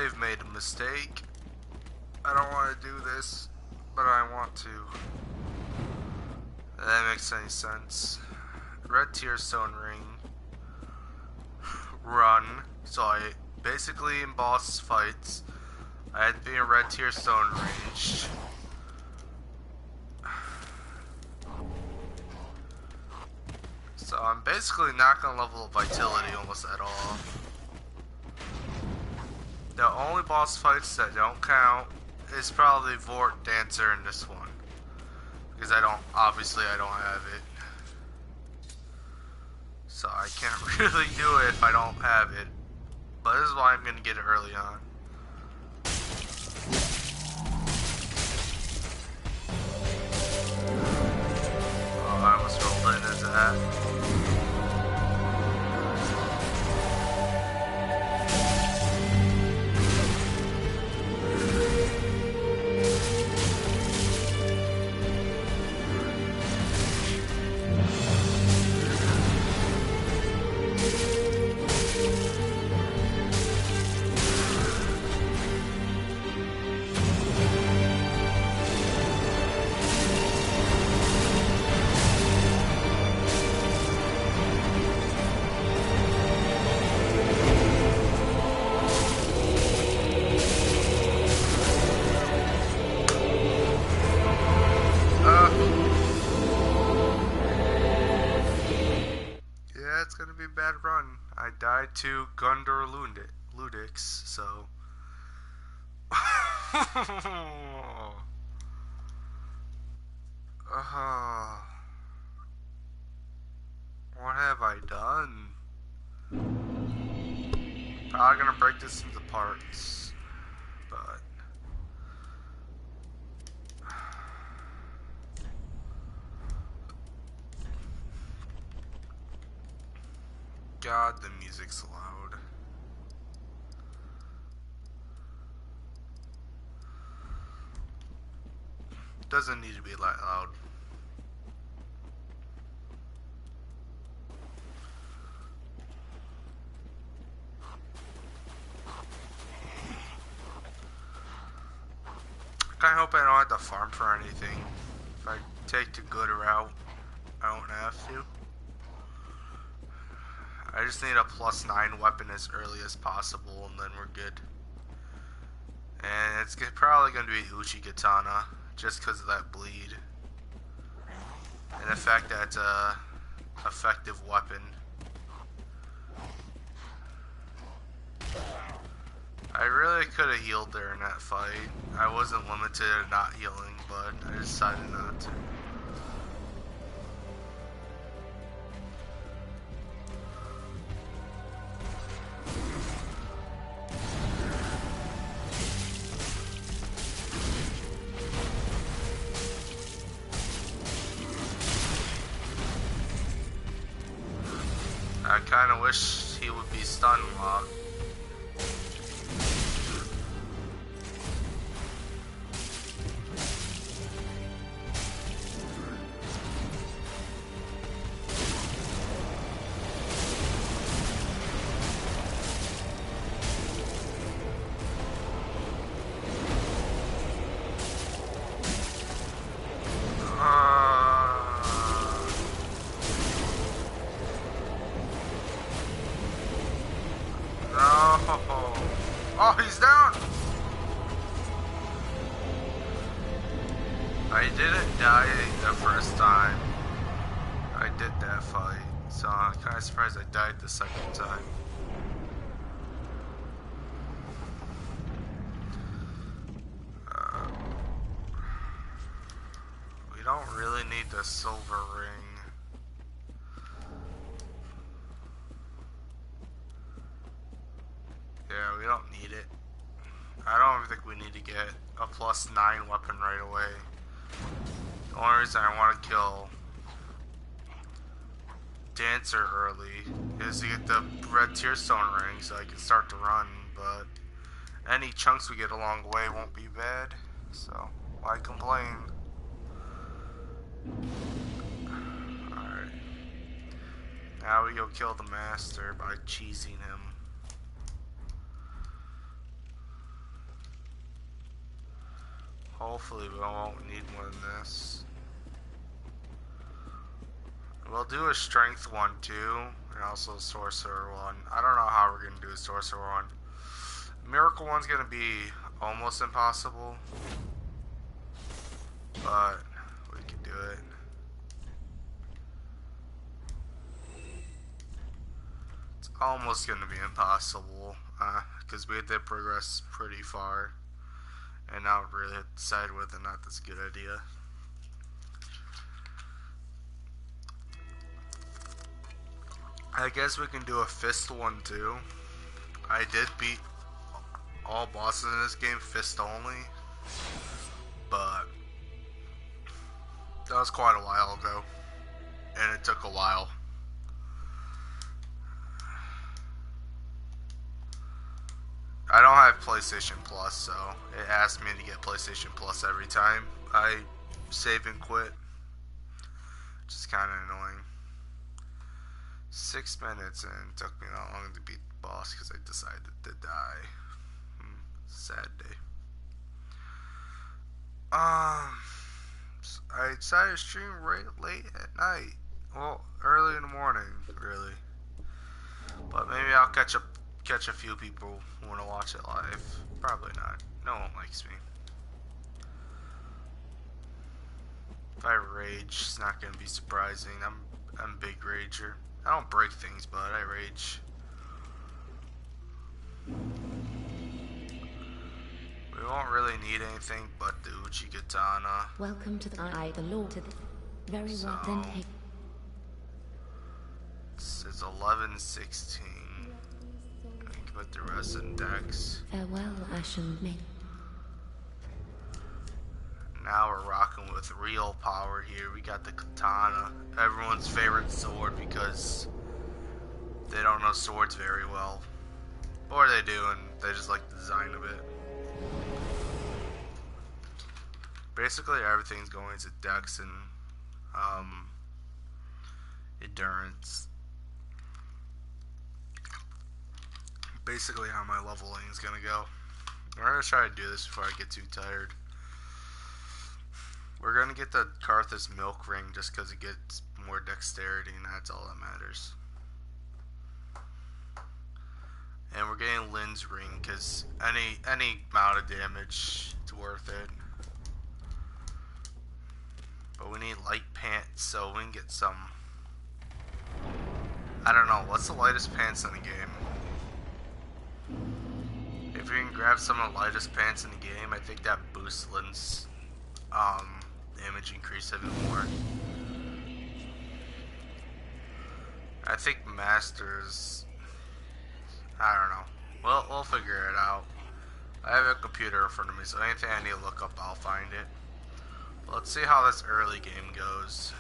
I've made a mistake. I don't want to do this, but I want to. That makes any sense. Red tearstone ring. Run. So I basically in boss fights, I had to be in red tearstone range. So I'm basically not gonna level up vitality almost at all. The only boss fights that don't count is probably Vort Dancer in this one. Because obviously I don't have it. So I can't really do it if I don't have it. But this is why I'm gonna get it early on. Oh, I almost rolled into that. It's gonna be a bad run. I died to Gundor Ludix, so. What have I done? Probably gonna break this into parts, but. God, the music's loud. Doesn't need to be that loud. I hope I don't have to farm for anything. If I take the good route, I don't have to. I just need a +9 weapon as early as possible, and then we're good. And it's probably going to be Uchi Katana, just because of that bleed. And the fact that it's a effective weapon. I really could have healed there in that fight. I wasn't limited to not healing, but I decided not to. I kind of wish he would be stun locked. Oh, he's down! I didn't die the first time I did that fight, so I'm kind of surprised I died the second time. We don't really need the silver ring. Yeah, we don't need it. I don't think we need to get a +9 weapon right away. The only reason I want to kill Dancer early is to get the red tearstone ring so I can start to run, but any chunks we get along the way won't be bad, so why complain? Alright. Now we go kill the master by cheesing him. hopefully we won't need more than this. We'll do a strength one too, and also a sorcerer one. I don't know how we're gonna do a sorcerer one. Miracle one's gonna be almost impossible, but we can do it. It's almost gonna be impossible, because we did progress pretty far, and now we really decided whether or not that's a good idea. I guess we can do a fist one too. I did beat all bosses in this game fist only, but that was quite a while ago, and it took a while. I don't have PlayStation Plus, so it asked me to get PlayStation Plus every time I save and quit, which is kind of annoying. 6 minutes, and it took me that long to beat the boss because I decided to die. Sad day. I decided to stream right late at night. Well, early in the morning, really. But maybe I'll catch a few people who want to watch it live. Probably not. No one likes me. If I rage, it's not gonna be surprising. I'm a big rager. I don't break things, but I rage. We won't really need anything but the Uchi Katana. Welcome to the Lord to the very So, well then. it's 11:16. We can put the rest in decks. Farewell, Ashen Maid. Now we're rocking with real power here. We got the katana, everyone's favorite sword because they don't know swords very well. Or they do, and they just like the design of it. Basically everything's going to dex and endurance. Basically how my leveling is gonna go. I'm gonna try to do this before I get too tired. We're gonna get the Karthus milk ring just because it gets more dexterity, and that's all that matters. And we're getting Lynn's ring because any amount of damage is worth it. But we need light pants so we can get some. I don't know, what's the lightest pants in the game? If we can grab some of the lightest pants in the game, I think that boosts Lynn's damage increase even more. I think Masters, I don't know. We'll figure it out. I have a computer in front of me, so anything I need to look up, I'll find it. Let's see how this early game goes.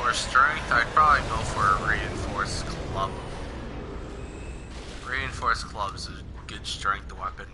For strength, I'd probably go for a reinforced club. Reinforced club is a good strength weapon.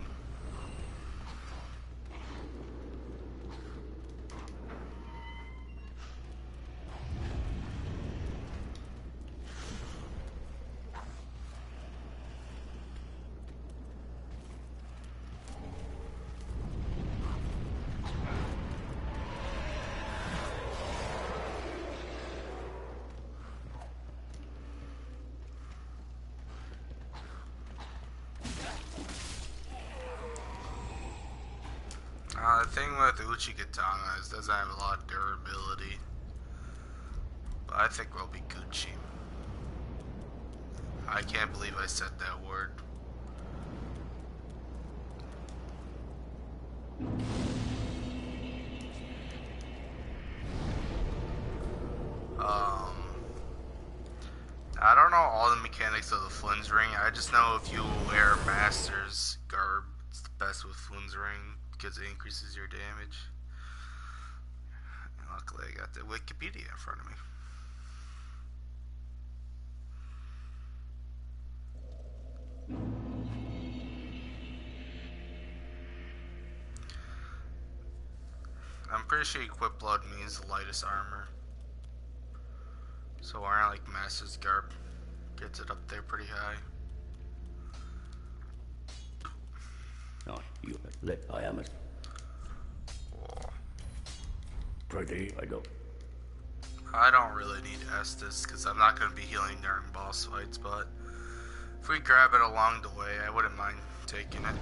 The thing with Uchi Katana is it doesn't have a lot of durability. But I think we'll be Gucci. I can't believe I said that word. I don't know all the mechanics of the Flynn's ring. I just know if you wear Master's garb, it's the best with Flynn's ring because it increases your damage. I'll Luckily, I got the Wikipedia in front of me. I'm pretty sure equip blood means the lightest armor. So wearing like Master's Garb gets it up there pretty high. No, you let I am it. Whoa. Pretty, I don't. I don't really need Estus because I'm not going to be healing during boss fights, but if we grab it along the way, I wouldn't mind taking it.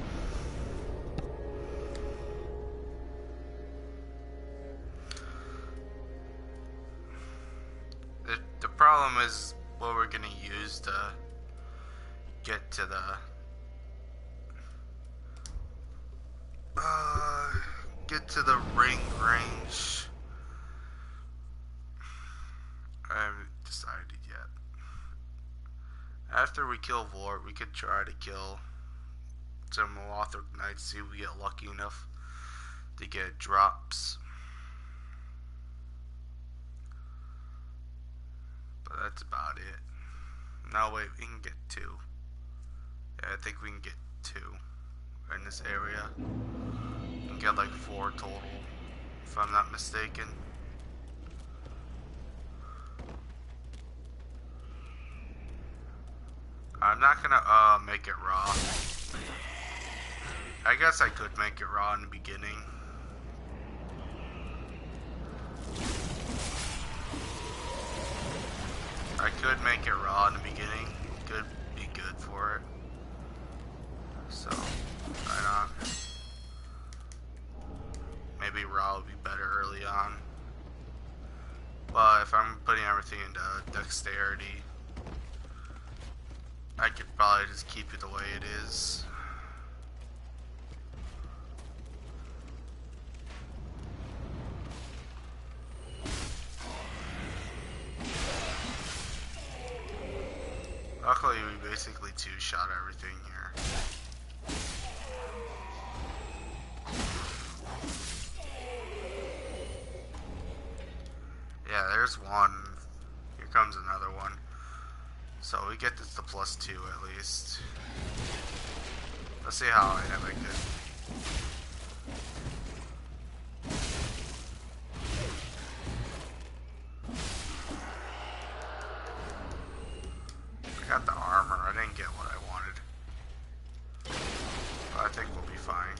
The problem is what we're going to use to get to the ring range. I haven't decided yet. After we kill Vort, we could try to kill some Lothric Knights, see if we get lucky enough to get drops. But that's about it. No, wait, we can get 2. Yeah, I think we can get 2 in this area. We can get like 4 total, if I'm not mistaken. I'm not gonna make it raw. I guess I could make it raw in the beginning. I could make it raw in the beginning. Could be good for it. So, why not? Maybe raw would be better early on. But if I'm putting everything into dexterity, I could probably just keep it the way it is. Luckily, we basically two-shot everything here. Yeah, there's one. Here comes another one. So we get this to +2 at least. Let's see how I make it. I got the armor. I didn't get what I wanted. But I think we'll be fine.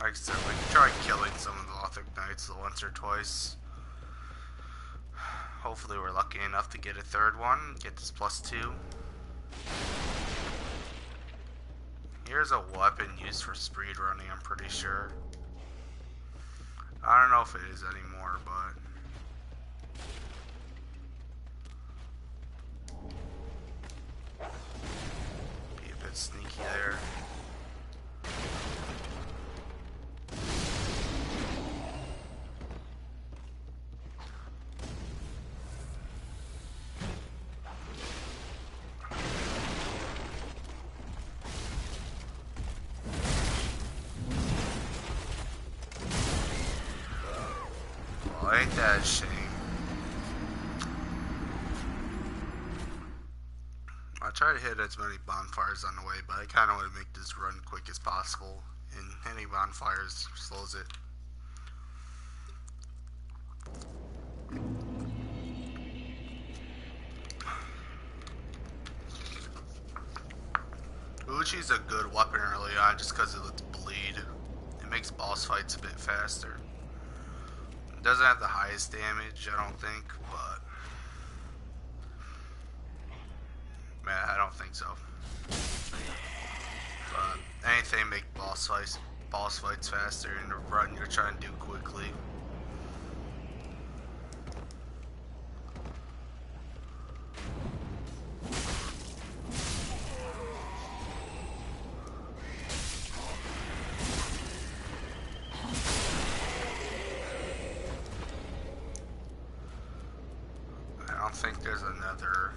Like I said, we can try killing some of the Lothric Knights once or twice. Hopefully we're lucky enough to get a third one. Get this +2. Here's a weapon used for speed running, I'm pretty sure. I don't know if it is anymore, but... be a bit sneaky there. Ain't that a shame? I try to hit as many bonfires on the way, but I kind of want to make this run quick as possible, and hitting bonfires slows it. Uchi's a good weapon early on just because of its bleed. It makes boss fights a bit faster. It doesn't have the highest damage, I don't think, but... man, I don't think so. But anything make boss fights faster in a run you're trying to do quickly. I don't think there's another.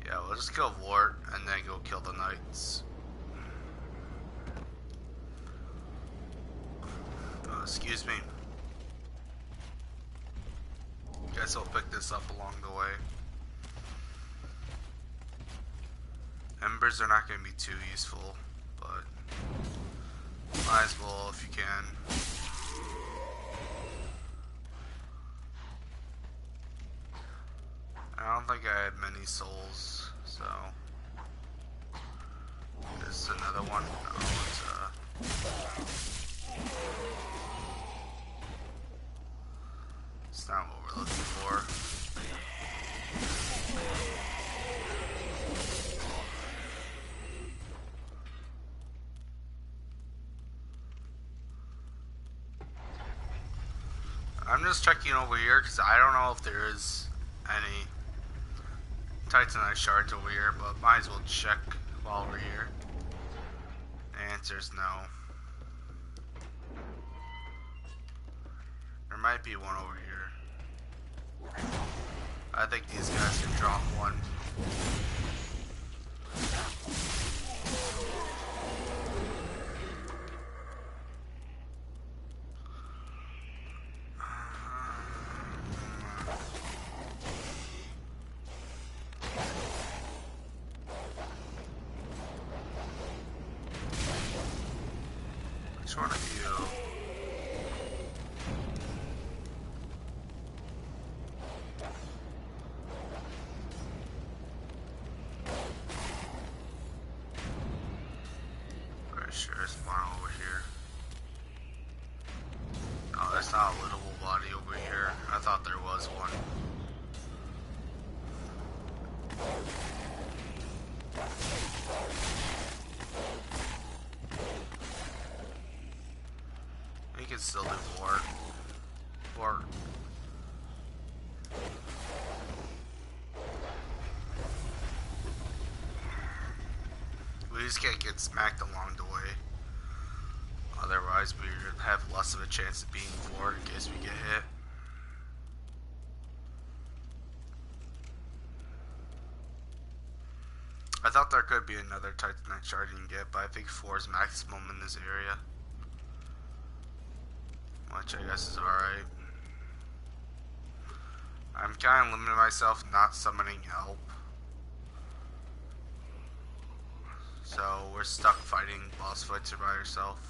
Yeah, we'll just kill Vort and then go kill the knights. Excuse me. Guess I'll pick this up along the way. Embers are not going to be too useful, but might as well if you can. I don't think I have many souls, so this is another one. It's not what we're looking for. I'm just checking over here because I don't know if there is any Titanite shards over here, but might as well check while we're here. The answer is no. There might be one over here. I think these guys can drop one. Which one of you? Pretty sure there's one over here. Oh, that's not a livable body over here. I thought there was one. We can still do more. We just can't get smacked along the way. Otherwise, we have less of a chance of being floored in case we get hit. I thought there could be another Titanite shard you can get, but I think 4 is maximum in this area. Which I guess is alright. I'm kind of limiting myself not summoning help. So we're stuck fighting boss fights by ourselves.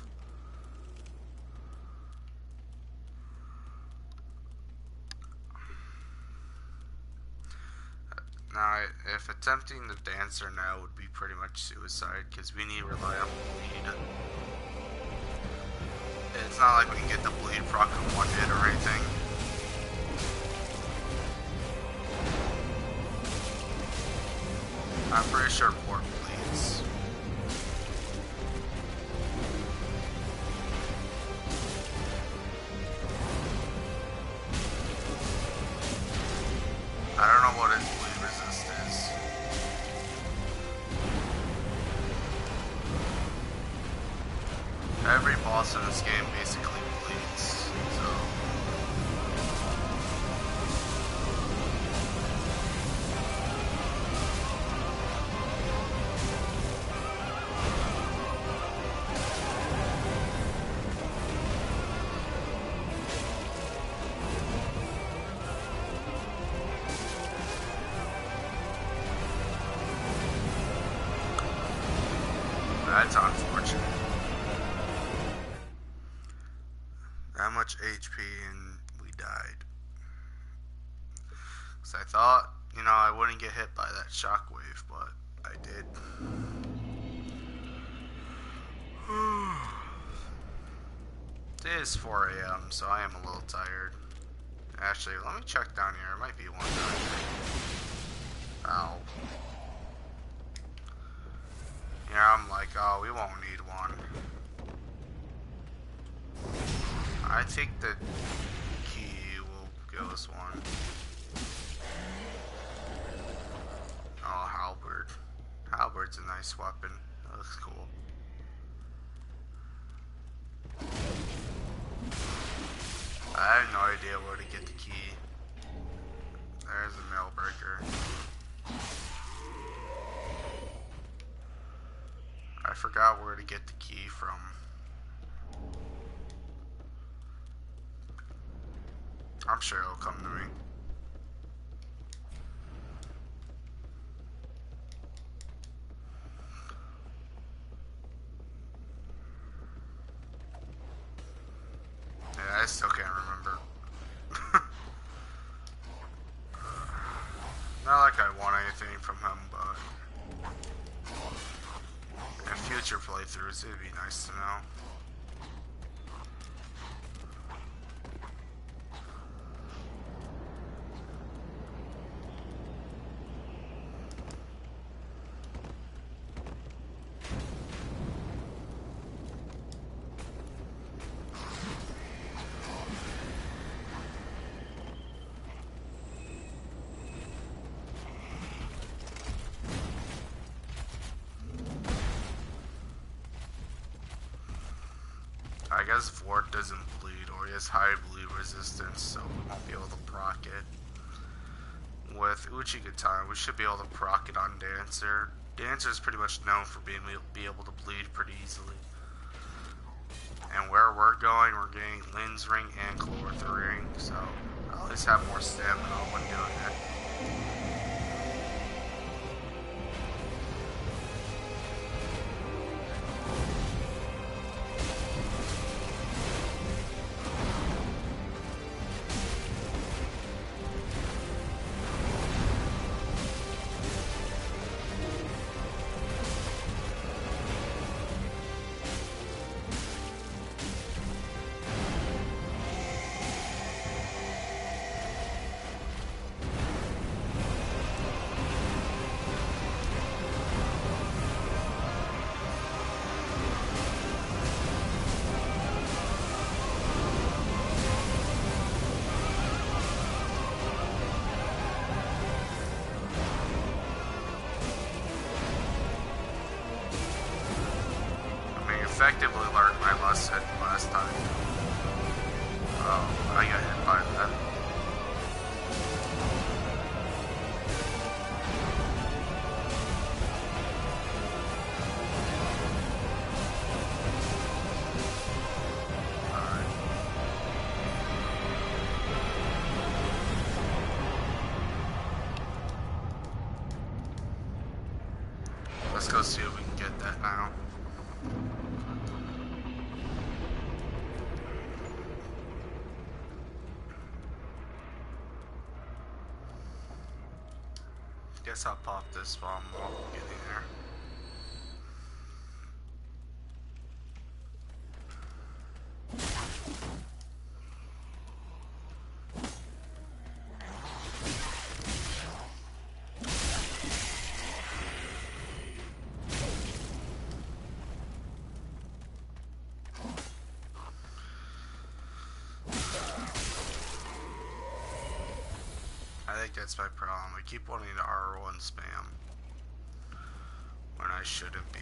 Now, if attempting the dancer now would be pretty much suicide, because we need to rely on bleed. It's not like we can get the bleed proc in one hit or anything. I'm pretty sure port bleeds. I don't know what his bleed resist is. Every boss in this game basically bleeds, so... That's unfortunate. That much HP and we died. Because I thought, you know, I wouldn't get hit by that shockwave, but I did. It is 4 AM, so I am a little tired. Actually, let me check down here. It might be one down here. Ow. Yeah, I'm like, oh, we won't need one. I think the key will give us one. Oh, halberd. Halberd's a nice weapon. That looks cool. I have no idea where to get the key. There's a mail breaker. I forgot where to get the key from. I'm sure it'll come to me. Yeah, I still can't remember. Not like I want anything from him, but in future playthroughs, it'd be nice to know. I guess Vort doesn't bleed, or he has high bleed resistance, so we won't be able to proc it. With Uchigatana, we should be able to proc it on Dancer. Dancer is pretty much known for being able to bleed pretty easily. And where we're going, we're getting Lynn's Ring and Chlorth Ring, so I'll at least have more stamina when doing it. Effectively learned my lesson last time. Oh, I got hit by that. Alright. Let's go see if we can get that now. Guess I'll pop this while I'm getting there. I think that's my problem. I keep wanting to R1 spam when I shouldn't be.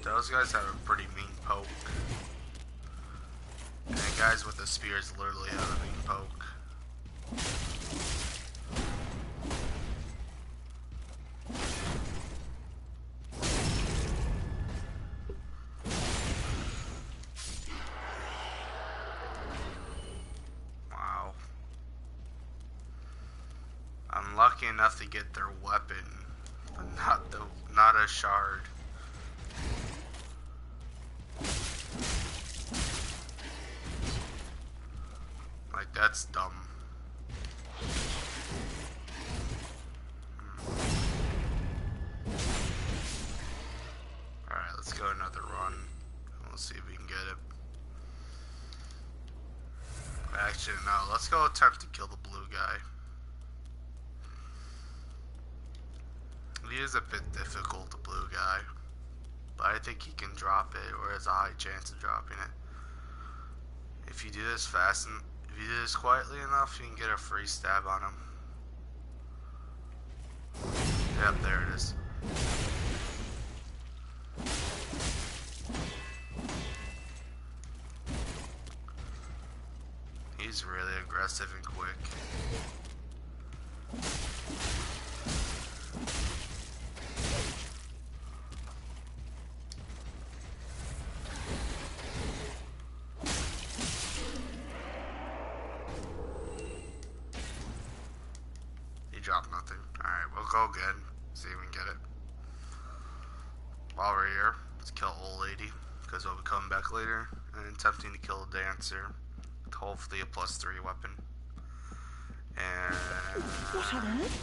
Those guys have a pretty mean poke. And the guys with the spears literally have a mean poke. I'm lucky enough to get their weapon, but not a shard. Like, that's dumb. Alright, let's go another run. We'll see if we can get it. Actually, no, let's go attempt to kill the blue guy. He is a bit difficult, the blue guy. But I think he can drop it, or has a high chance of dropping it. If you do this fast, and if you do this quietly enough, you can get a free stab on him. Yep, there it is. He's he's really aggressive and quick. He dropped nothing. Alright, we'll go again. See if we can get it. While we're here, let's kill old lady, because we'll be coming back later and attempting to kill a dancer with hopefully a +3 weapon. And What on earth?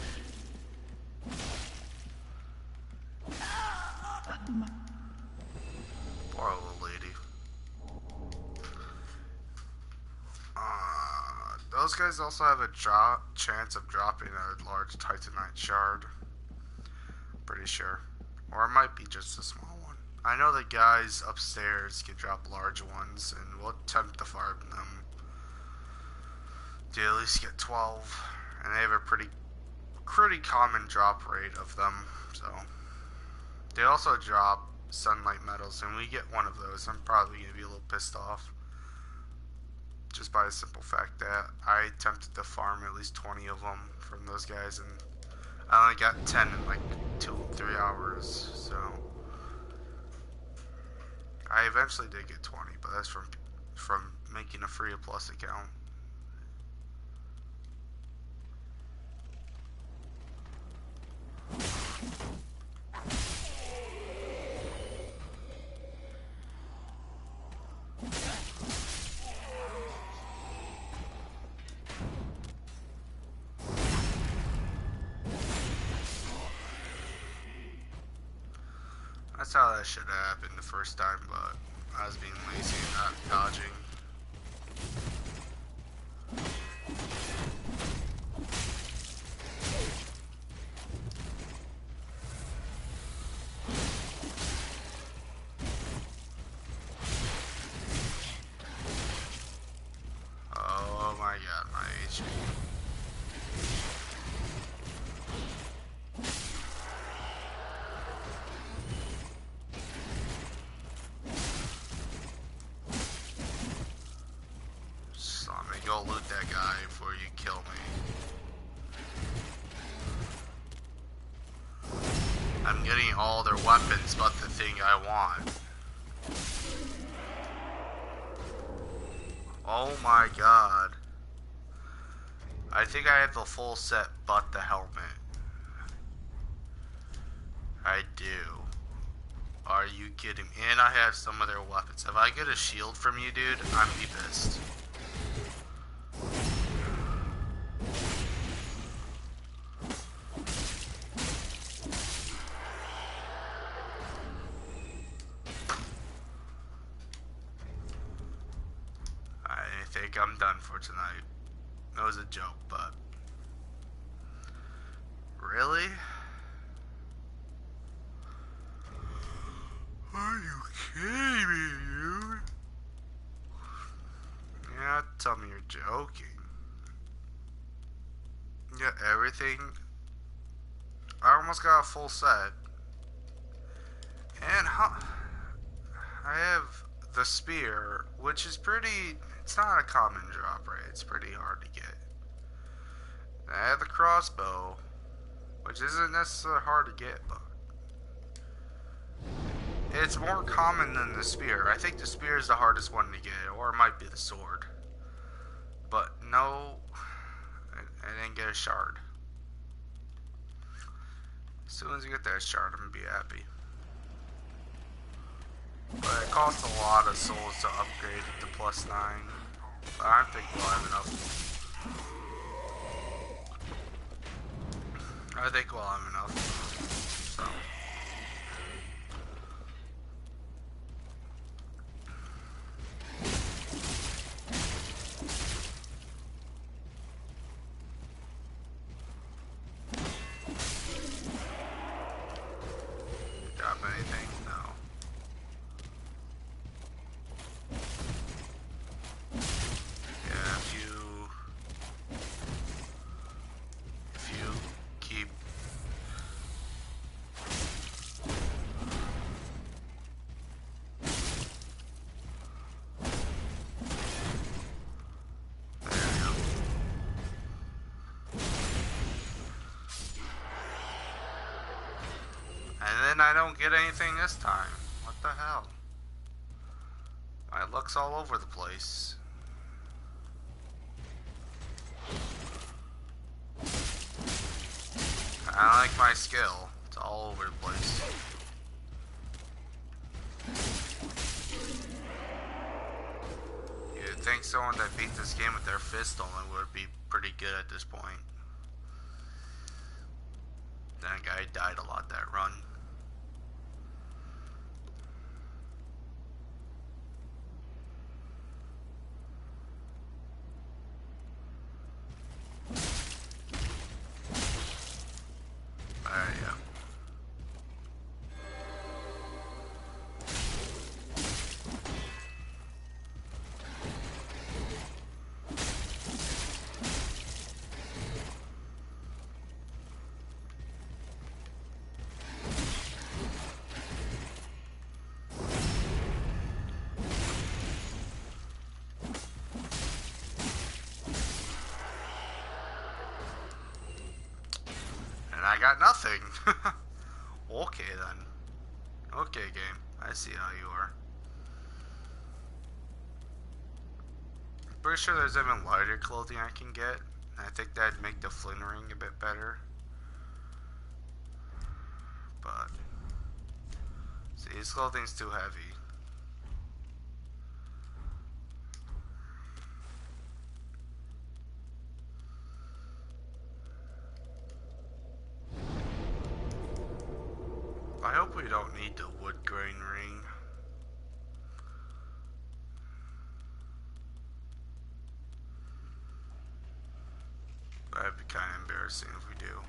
poor old lady. Those guys also have a chance of dropping a large titanite shard. Pretty sure. Or it might be just a small one. I know the guys upstairs can drop large ones, and we'll attempt to farm them to at least get 12. And they have a pretty common drop rate of them, so. They also drop sunlight metals, and we get one of those. I'm probably going to be a little pissed off. Just by the simple fact that I attempted to farm at least 20 of them from those guys, and I only got 10 in like 2-3 hours, so I eventually did get 20, but that's from making a free plus account. That's how that should have happened the first time, but I was being lazy and not dodging. Oh my god, my HP. Go loot that guy before you kill me. I'm getting all their weapons but the thing I want. Oh my god. I think I have the full set but the helmet. I do. Are you kidding me? And I have some of their weapons. If I get a shield from you, dude, I'm be pissed. I think I'm done for tonight. That was a joke, but really? Are you kidding me, dude? Yeah, tell me you're joking. Yeah, everything. I almost got a full set. And I have the spear, which is pretty. It's not a common drop, right? It's pretty hard to get. I have the crossbow, which isn't necessarily hard to get, but it's more common than the spear. I think the spear is the hardest one to get, or it might be the sword. But no, I didn't get a shard. As soon as you get that shard, I'm gonna be happy. But it costs a lot of souls to upgrade it to +9. But I think we'll have enough. I think we'll have enough. So. Drop anything? No. Yeah, if you keep then I don't get anything this time. What the hell? My luck's all over the place. I like my skill. It's all over the place. You'd think someone that beat this game with their fist only would be pretty good at this point. That guy died a lot that run. I got nothing. Okay then. Okay game, I see how you are. I'm pretty sure there's even lighter clothing I can get. I think that'd make the flint ring a bit better. But see, this clothing's too heavy. I hope we don't need the wood grain ring. That'd be kind of embarrassing if we do.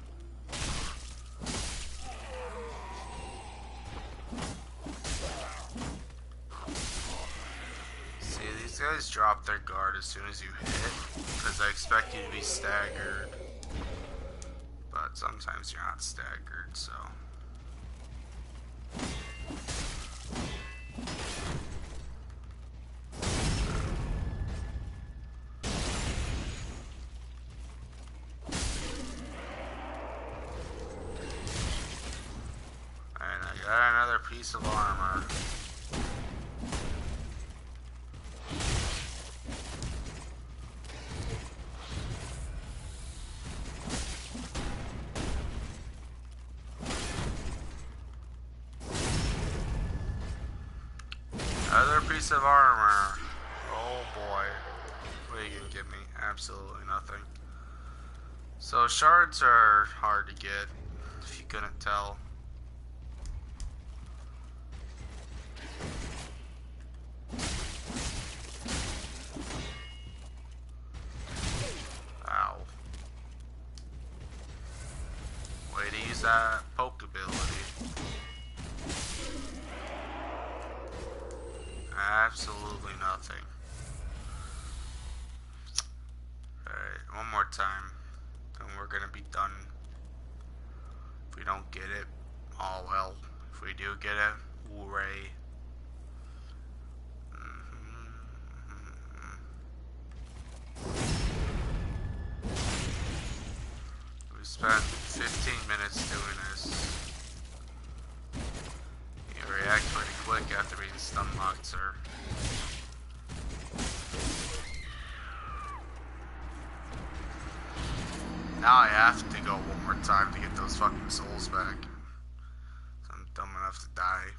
See, these guys drop their guard as soon as you hit, because I expect you to be staggered. But sometimes you're not staggered, so... Got another piece of armor. Another piece of armor. Oh boy. What are you gonna give me? Absolutely nothing. So shards are hard to get, if you couldn't tell. That poke ability. Absolutely nothing. Alright, one more time. Then we're gonna be done. If we don't get it, oh well. If we do get it, hooray. Spent 15 minutes doing this. You react pretty quick after being stun locked, sir. Now I have to go one more time to get those fucking souls back. So I'm dumb enough to die.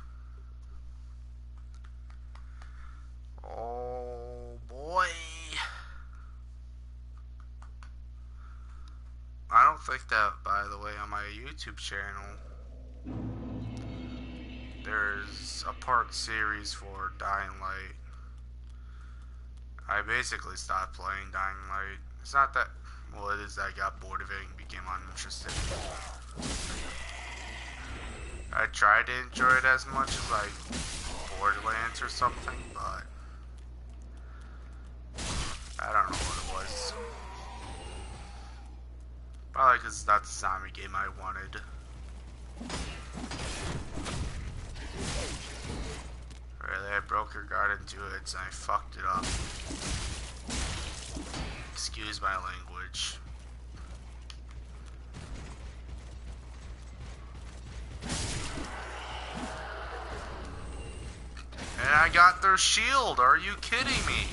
Oh boy. I don't think that, by the way, on my YouTube channel, there's a part series for Dying Light. I basically stopped playing Dying Light. It's not that, well, it is that I got bored of it and became uninterested. I tried to enjoy it as much as like Borderlands or something, but I don't know what it was. Probably because it's not the zombie game I wanted. Really, I broke her guard into it, and I fucked it up. Excuse my language. I got their shield. Are you kidding me?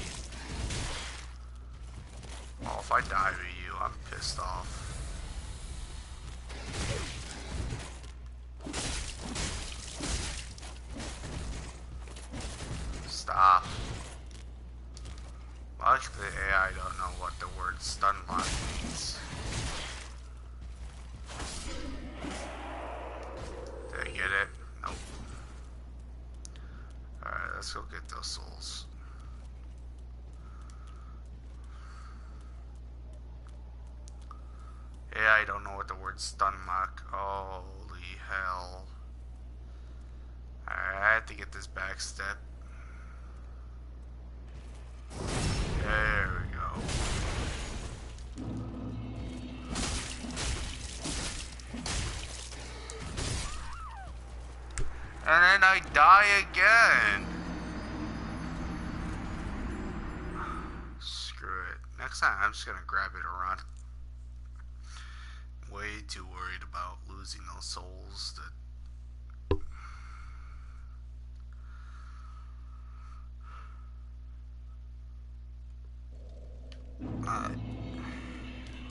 Oh, if I die to you, I'm pissed off. Stop. Like the AI don't know what the word stun lock means. Did I get it? Nope. Alright, let's go get those souls. AI don't know what the word stun lock. Holy hell. Alright, I have to get this back step. There we go. And then I die again. Screw it. Next time I'm just gonna grab it and run. Way too worried about losing those souls that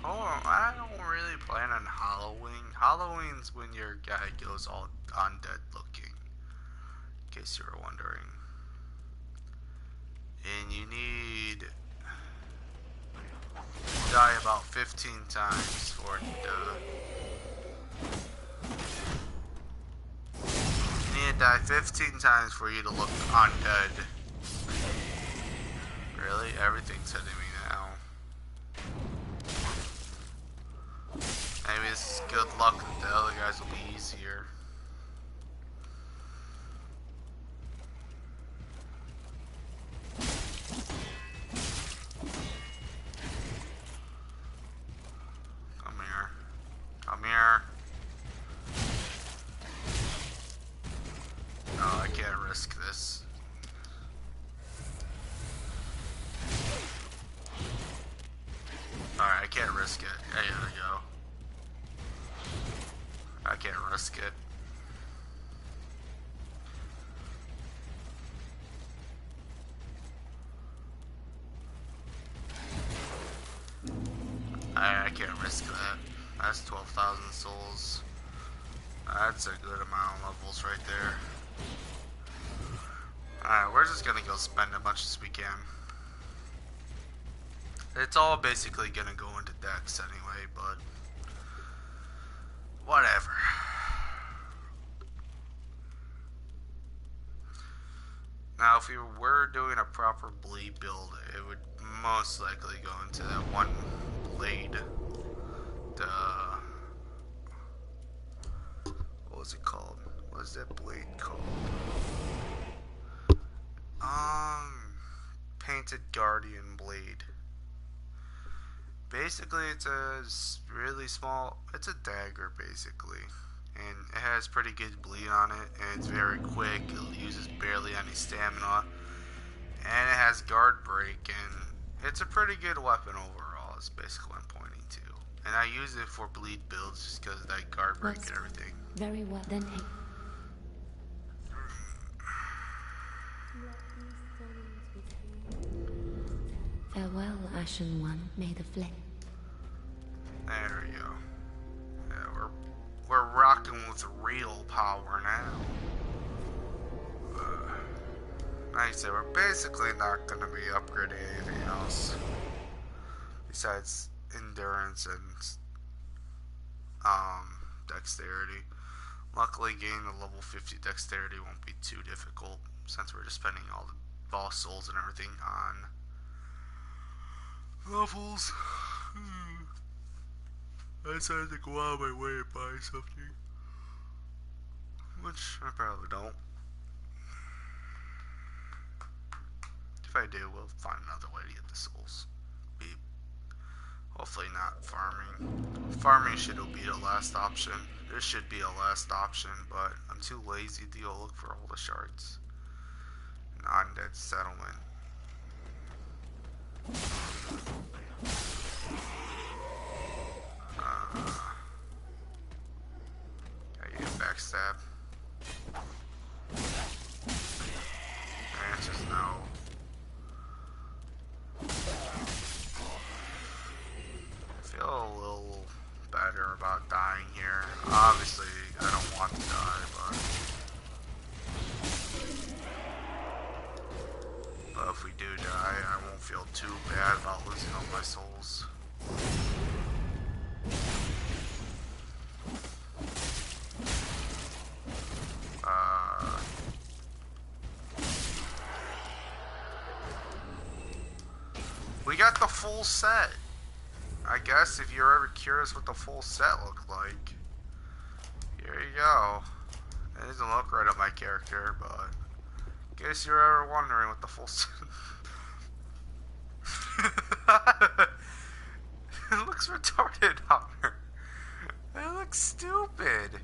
oh, I don't really plan on Halloween. Halloween's when your guy goes all undead looking. In case you were wondering. And you need to die about 15 times for it to you need to die 15 times for you to look undead. Really? Everything's hitting me now. Maybe this is good luck that the other guys will be easier. Come here. Come here. No, I can't risk this. Alright, I can't risk it. There you go. I can't risk it. I can't risk that. That's 12,000 souls. That's a good amount of levels right there. Alright, we're just gonna go spend as much as we can. It's all basically gonna go into Dex anyway, but whatever. Now, if we were doing a proper bleed build, it would most likely go into that one blade. What was it called? What is that blade called? Painted Guardian Blade. Basically, it's a really small, it's a dagger basically, and it has pretty good bleed on it, and it's very quick. It uses barely any stamina, and it has guard break, and it's a pretty good weapon overall. Is basically what I'm pointing to, and I use it for bleed builds just because of that guard break and everything. Very well then. Hey. Farewell, Ashen One. May the flame. There we go. Yeah, we're rocking with real power now. Like I said, we're basically not going to be upgrading anything else besides endurance and dexterity. Luckily, getting the level 50 dexterity won't be too difficult since we're just spending all the boss souls and everything on levels. I decided to go out of my way and buy something, which I probably don't. If I do, we'll find another way to get the souls. Hopefully not farming. Farming should be the last option. This should be a last option, but I'm too lazy to go look for all the shards. Non-dead settlement. I get backstab. And full set. I guess if you're ever curious what the full set looked like, here you go. It doesn't look right on my character, but in case you're ever wondering what the full set... It looks retarded on her. It looks stupid.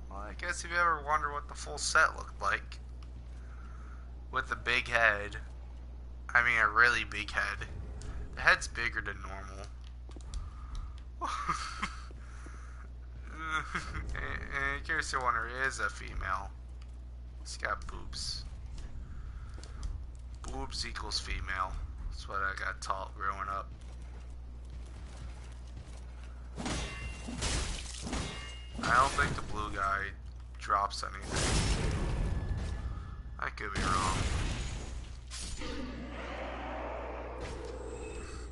Well, I guess if you ever wonder what the full set looked like, with a big head, I mean a really big head. The head's bigger than normal. In case you wonder, it is a female. It's got boobs. Boobs equals female. That's what I got taught growing up. I don't think the blue guy drops anything. I could be wrong.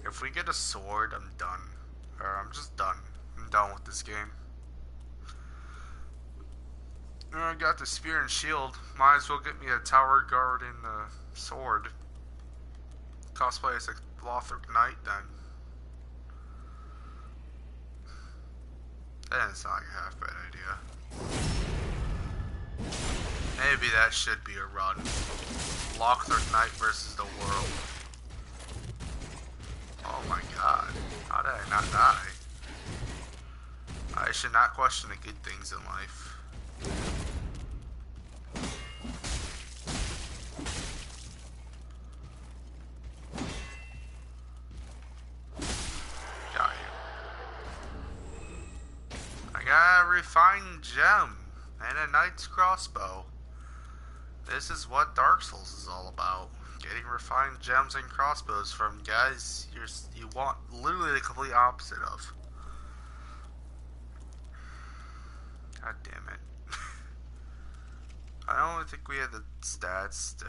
If we get a sword, I'm done. Or I'm just done. I'm done with this game. I got the spear and shield. Might as well get me a tower guard and the sword. Cosplay as a Lothric Knight then. That doesn't sound like a half bad idea. Maybe that should be a run. Lothric Knight versus the world. Oh my god. How did I not die? I should not question the good things in life. Got you. I got a refined gem and a knight's crossbow. This is what Dark Souls is all about. Getting refined gems and crossbows from guys you want literally the complete opposite of. God damn it. I don't think we have the stats to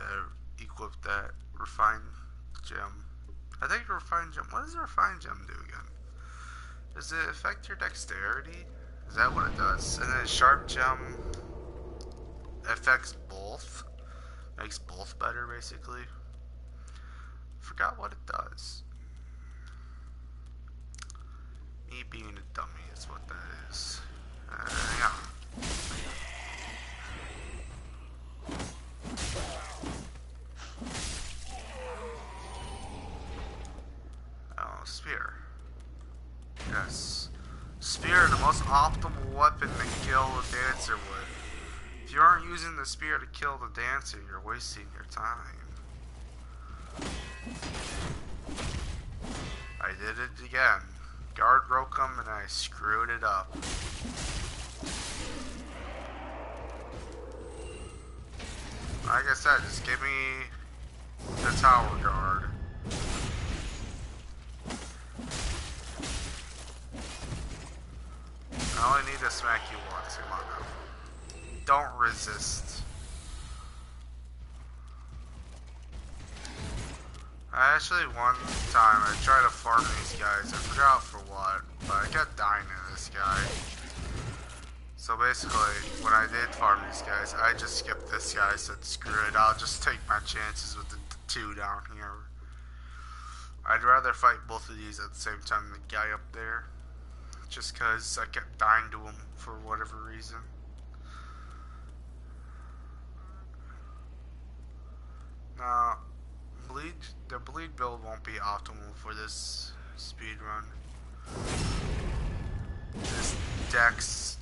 equip that refined gem. I think refined gem, what does the refined gem do again? Does it affect your dexterity? Is that what it does? And then sharp gem affects both. Makes both better basically. Forgot what it does. Me being a dummy is what that is. Yeah. Oh, spear. Yes. Spear, the most optimal weapon to kill a dancer with. If you aren't using the spear to kill the dancer, you're wasting your time. I did it again. Guard broke him and I screwed it up. Like I said, just give me the tower guard. I only need to smack you once. Come on now. Don't resist. One time I tried to farm these guys. I forgot for what, but I kept dying to this guy. So basically, when I did farm these guys, I just skipped this guy. I said, screw it, I'll just take my chances with the two down here. I'd rather fight both of these at the same time than the guy up there. Just because I kept dying to him for whatever reason. Now, the bleed build won't be optimal for this speed run. This Dex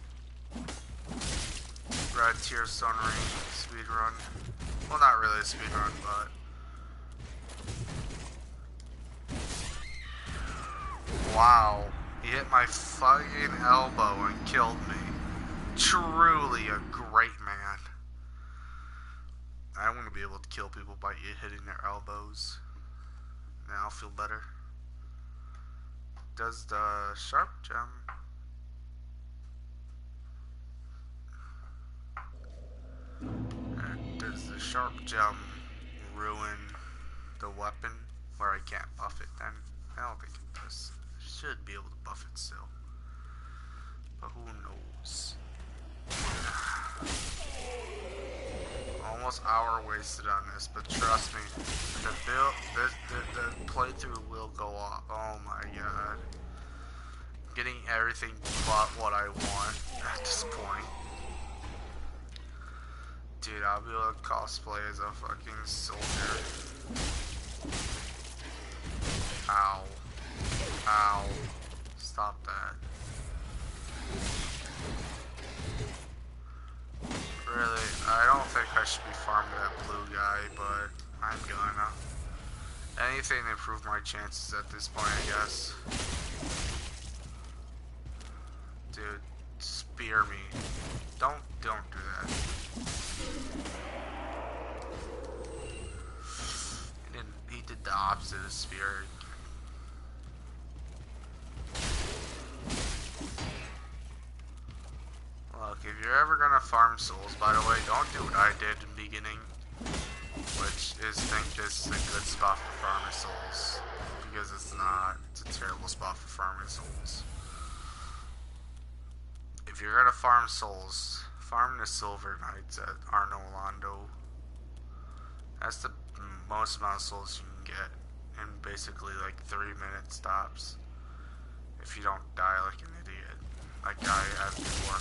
red tearstone ring speed run. Well, not really a speed run, but wow, he hit my fucking elbow and killed me. Truly a great man. I want to be able to kill people by hitting their elbows. Now I'll feel better. Does the sharp gem... Does the sharp gem ruin the weapon where I can't buff it then? I don't think it does. I should be able to buff it still. But who knows? almost hour wasted on this, but trust me, the playthrough will go off. Oh my god. Getting everything but what I want at this point. Dude, I'll be able to cosplay as a fucking soldier. Ow. Ow. Stop that. Really, I don't think I should be farming that blue guy, but I'm gonna. Anything to improve my chances at this point, I guess. Dude, spear me. Don't do that. He did the opposite of spearing. Look, if you're ever gonna farm souls, by the way, don't do what I did in the beginning, which is think this is a good spot for farming souls, because it's not. It's a terrible spot for farming souls. If you're gonna farm souls, farm the Silver Knights at Arno Londo. That's the most amount of souls you can get in basically like 3-minute stops. If you don't die like an idiot, like I have before.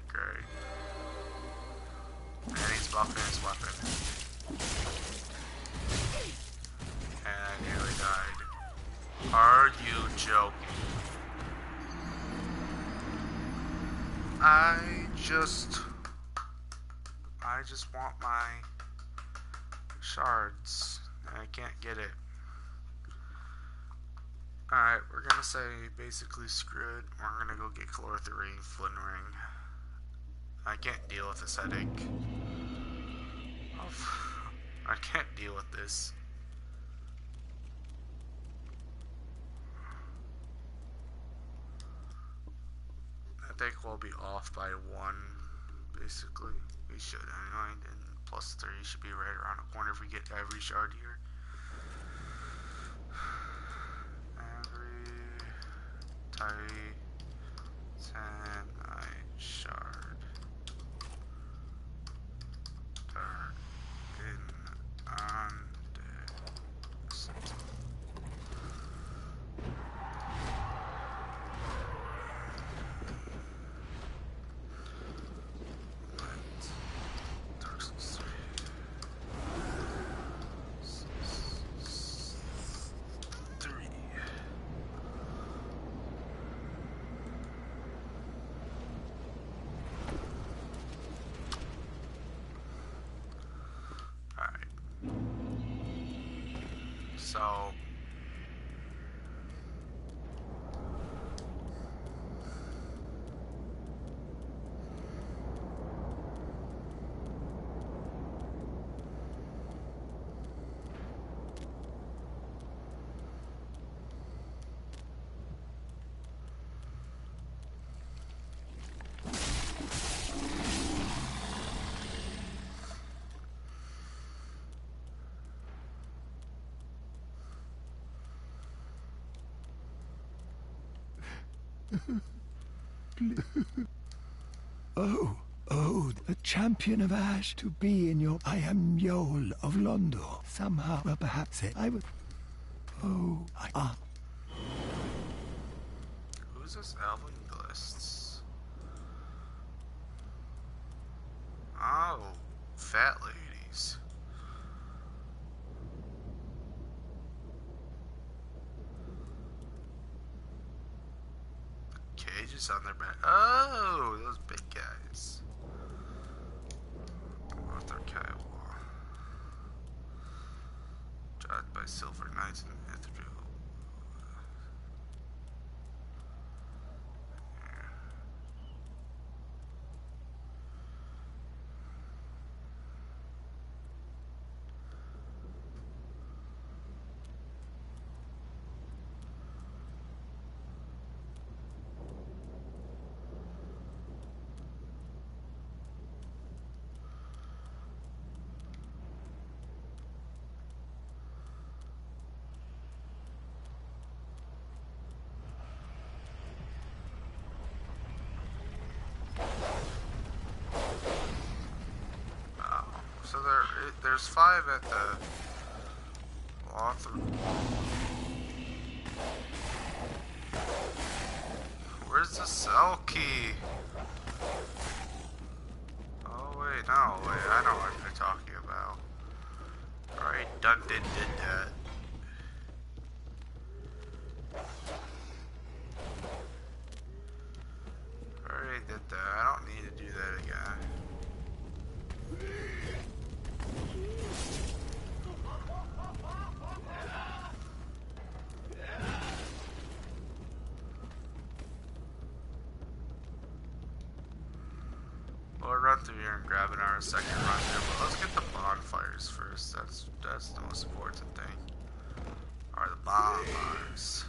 Great. And he's buffing his weapon. And I nearly died. Are you joking? I just want my shards, and I can't get it. Alright, we're gonna say basically screw it. We're gonna go get Chlorothree, Flynn Ring. I can't deal with this headache. I can't deal with this. I think we'll be off by 1, basically. We should anyway, and +3 should be right around the corner if we get every shard here. Every Titanite shard. Dark in on the sentinel. Darksouls 3. So Oh, the champion of Ash to be in your... I am Yol of Londo. Somehow, well, perhaps I would... Oh, who's this Elven Glists? Oh, fat ladies. Cages on their back. Oh, those big guys. Arthur Kiowa. Judged by Silver Knights and Mithril. There's 5 at the Lothar wall. Where's the cell key? Oh wait, no, wait, I know what you're talking about. Right, done did that. Already did that. I don't need to do that again. We'll run through here and grab it on our second run here, but let's get the bonfires first. That's the most important thing. Are the bonfires.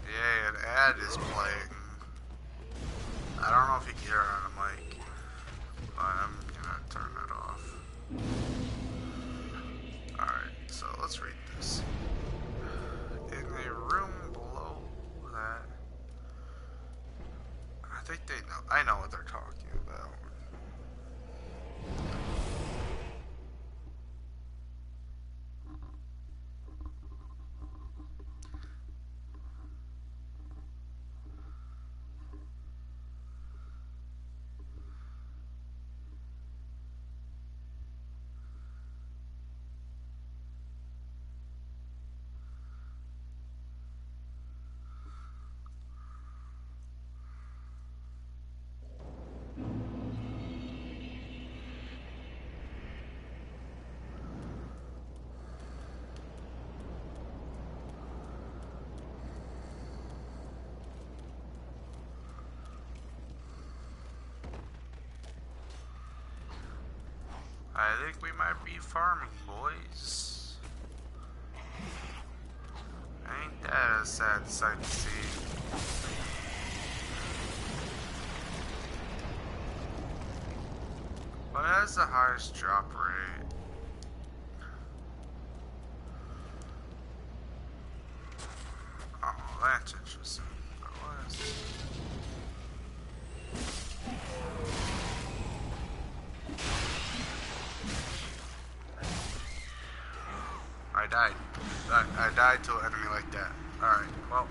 Yeah, an ad is playing. I don't know if you can hear it on the mic, but I'm gonna turn that off. Alright, so let's read this. In a room below that, I think they know. I know what they're talking about. I think we might be farming, boys. Ain't that a sad sight to see? What has the highest drop rate? Oh, that's interesting. What is it? I died. I died to an enemy like that. Alright, well.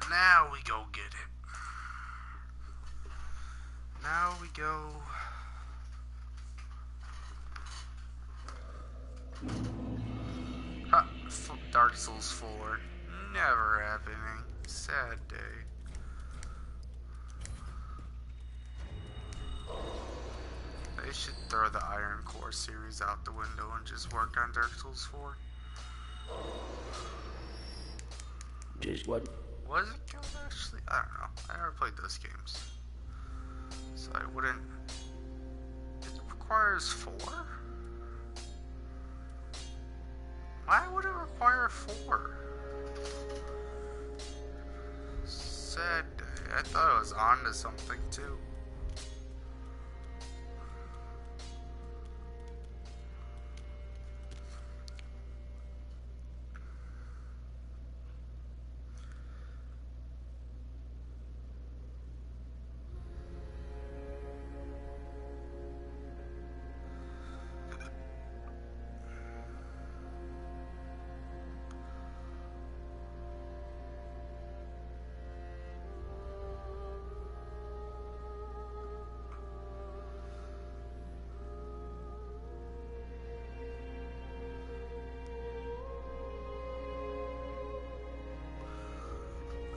Now we go get it. Now we go. Ha, Darksouls 4. Never happening. Sad day. They should throw the Iron Core series out the window and just work on Darksouls 4. Just what Was it killed actually? I don't know. I never played those games. So I wouldn't... It requires 4? Why would it require 4? Sad day. I thought it was on to something too.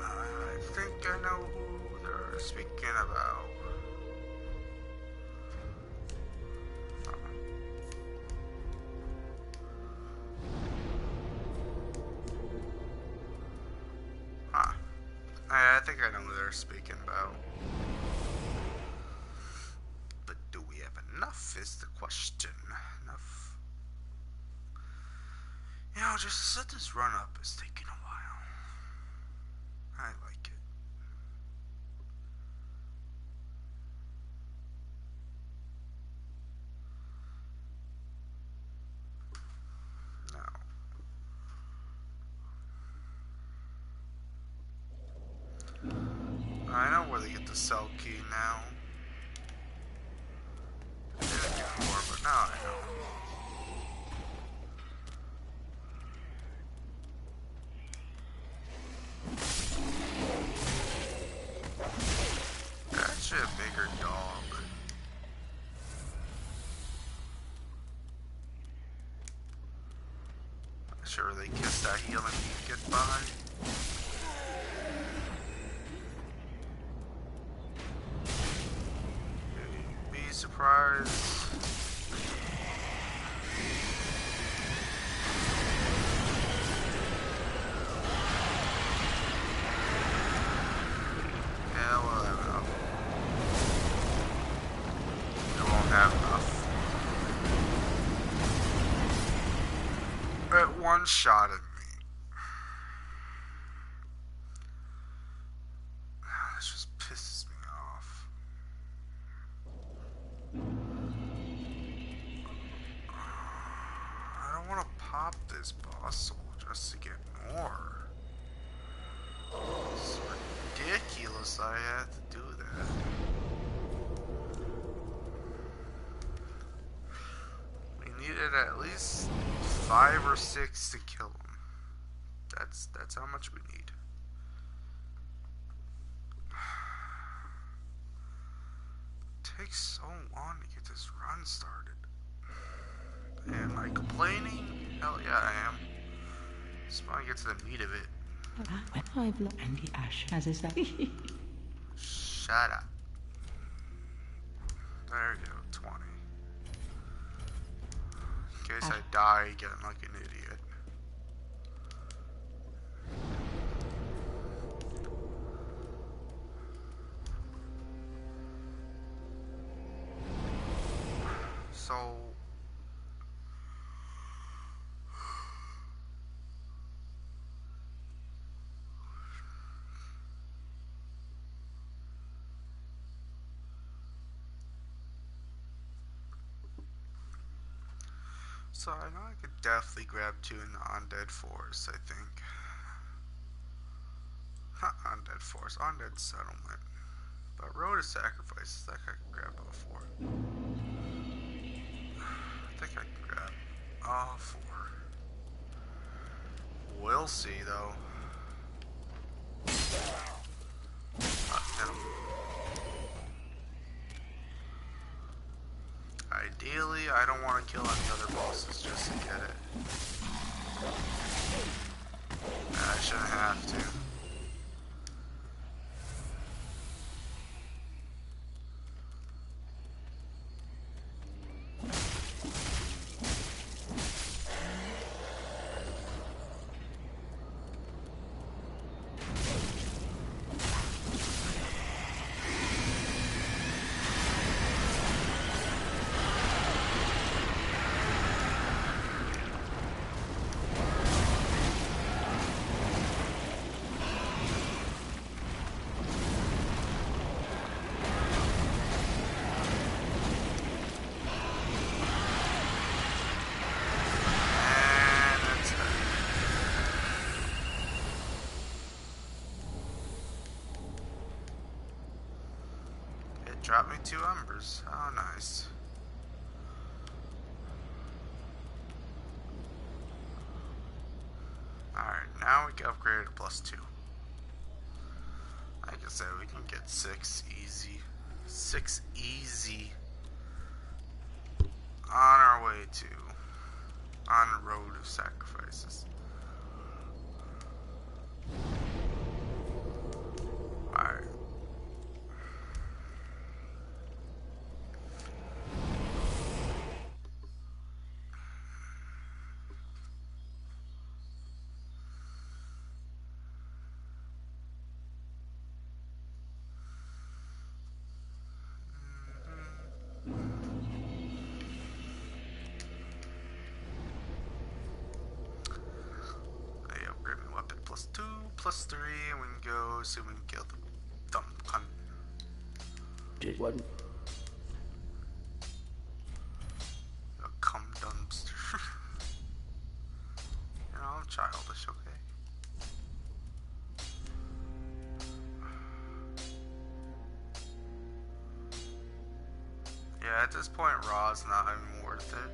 I think I know who they're speaking about. Huh. I think I know who they're speaking about. But do we have enough is the question. Enough. You know, just to set this run up is taking a while. I like it. Now, I know where they get the cell key now. I didn't before, but now I know. Actually, a bigger dog. Not sure they kiss that healing you get by. Be surprised. Yeah, we'll have enough. We won't have enough. It one shot at me. This just pisses me off. I don't want to pop this boss soul just to get more. It's ridiculous I had to do that. We needed at least 5 or 6 to kill him. That's how much we need. It takes so long to get this run started. Am I complaining? Hell yeah, I am. Just want to get to the meat of it. I've looked and the ash has his Shut up. There you go, 20. In case I die again like an idiot. So... So I know I could definitely grab 2 in the Undead Forest, I think. Not Undead Forest, Undead Settlement. But Road of Sacrifices, I could grab all 4. I think I can grab all 4. We'll see though. Ideally, I don't want to kill any other bosses just to get it. I shouldn't have to. Drop me 2 embers. Oh, nice. Alright, now we can upgrade it to +2. Like I said, we can get 6 easy. 6 easy. On our way to. On the road of sacrifices. Alright. I upgrade my weapon +2, +3, and we can go see if we can kill the thumb cunt. Just one. A cum dumpster. You know, I'm childish, okay? Yeah, at this point, Raw's not even worth it.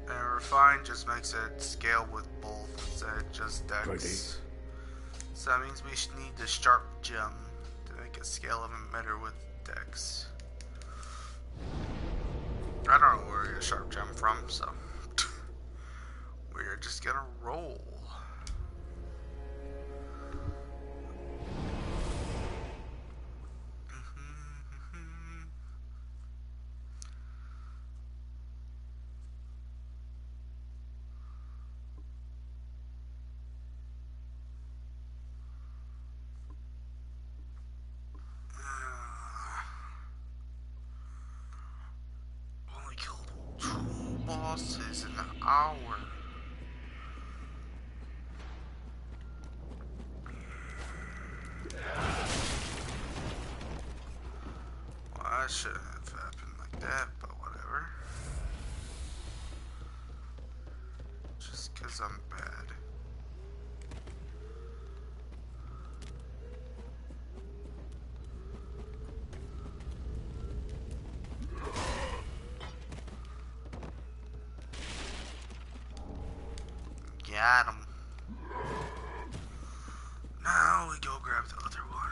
And Refine just makes it scale with both instead of just Dex. Ready. So that means we should need the Sharp Gem to make it scale even better with Dex. I don't know where we get a Sharp Gem from, so we're just gonna roll. Only killed 2 bosses in an hour. Well, that shouldn't have happened like that, but whatever. Just 'cause I'm bad. Got him. Now we go grab the other one.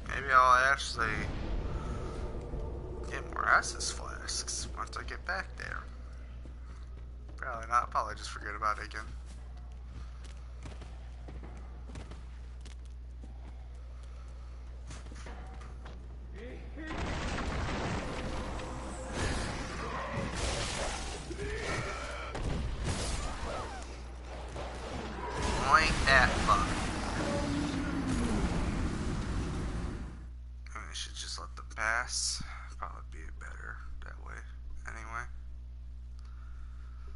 Maybe I'll actually get more Estus flasks once I get back there. Probably not. Probably just forget about it again. Like that fuck. I should just let them pass. Probably be better that way. Anyway.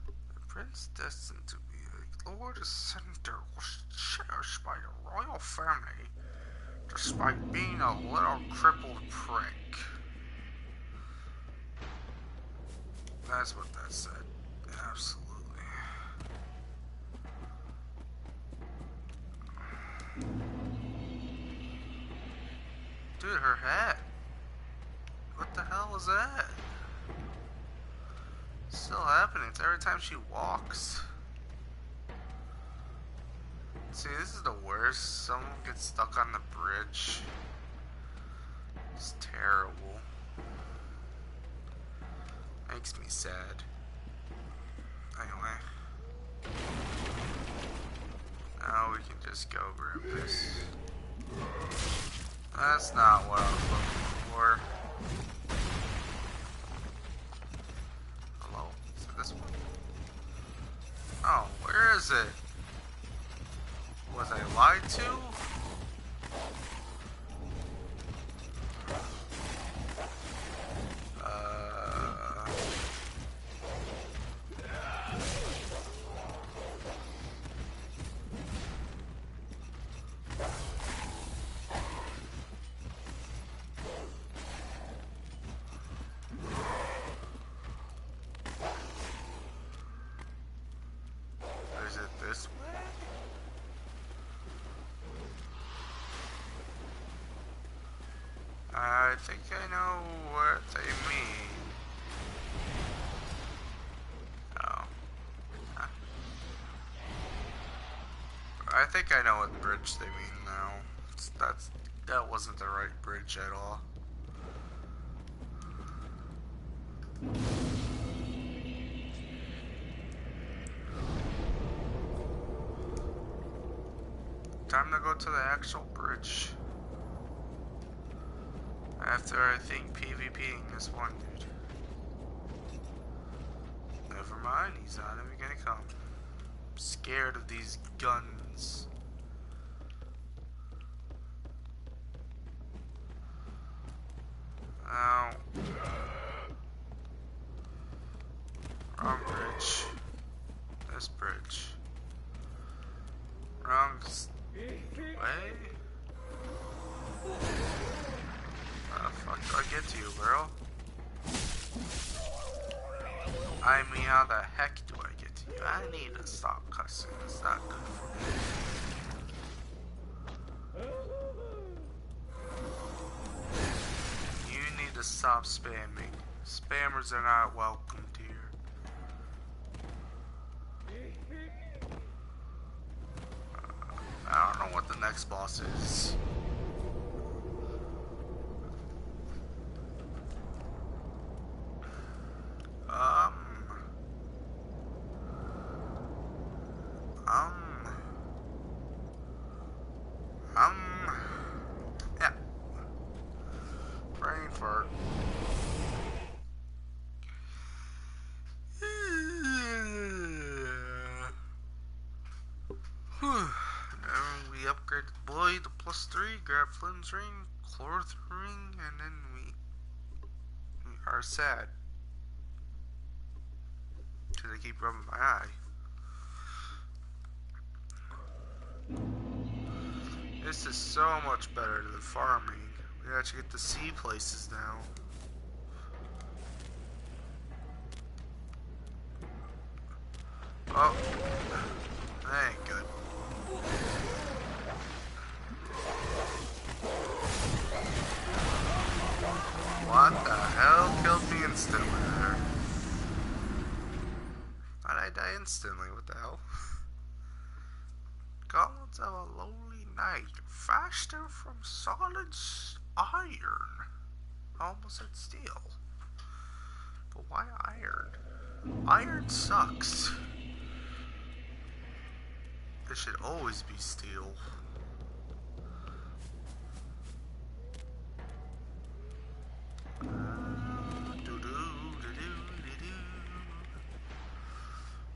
The prince destined to be a glorious center was cherished by the royal family, despite being a little crippled prick. That's what that said. Absolutely. Dude, her hat. What the hell is that? It's still happening. It's every time she walks. See, this is the worst. Someone gets stuck on the bridge. It's terrible. Makes me sad. Anyway. Now we can just go grab this. That's not what I was looking for. Hello? Is it this one? Oh, where is it? Was I lied to? Is it this way? I think I know what they mean. Oh. Huh. I think I know what bridge they mean now. That wasn't the right bridge at all. Time to go to the actual bridge. After I think PvPing this one dude. Never mind, he's not even gonna come. I'm scared of these guns. Ow. Wrong bridge. This bridge. Wrong way? How the fuck do I get to you, bro? I mean, how the heck do I get to you? I need to stop cussing. It's not good for me. You need to stop spamming. Spammers are not welcomed here. I don't know what the next boss is. Yeah. Brain fart. And we upgrade the boy to +3, grab Flynn's ring, Chlorth ring, and then we are sad. Because I keep rubbing my eye. This is so much better than farming. We actually get to see places now. Oh, that ain't good. What the hell killed me instantly there? How'd I die instantly? What the hell? Gauntlets of a lowly knight, fashioned from solid iron. I almost said steel. But why iron? Iron sucks. It should always be steel.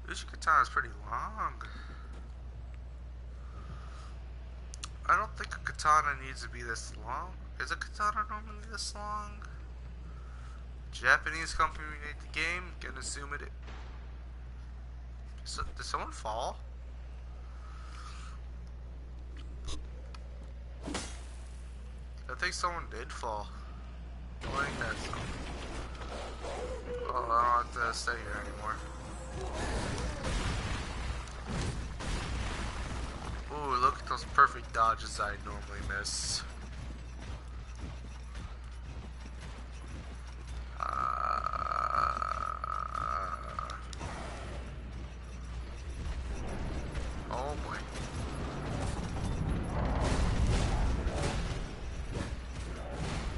This katana is pretty long. I don't think a katana needs to be this long. Is a katana normally this long? Japanese company made the game. Gonna assume it. So, did someone fall? I think someone did fall. I think that's. Oh, I don't have to stay here anymore. Ooh, look at those perfect dodges I normally miss. Oh boy.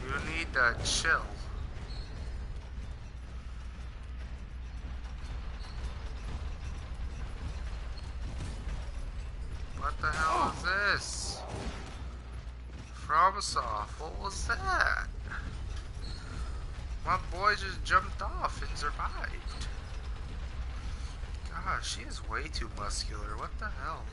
You need to chill. What the hell is this? Fromsoft, what was that? My boy just jumped off and survived. God, she is way too muscular. What the hell?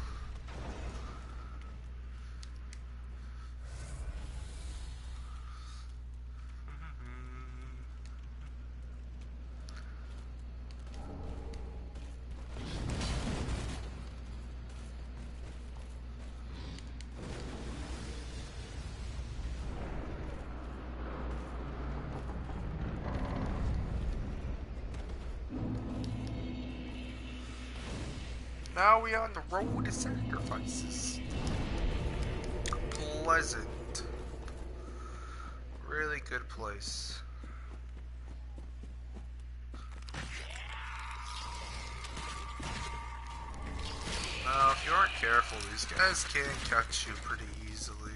Now we on the road to sacrifices. Pleasant. Really good place. Now, if you aren't careful, these guys can catch you pretty easily.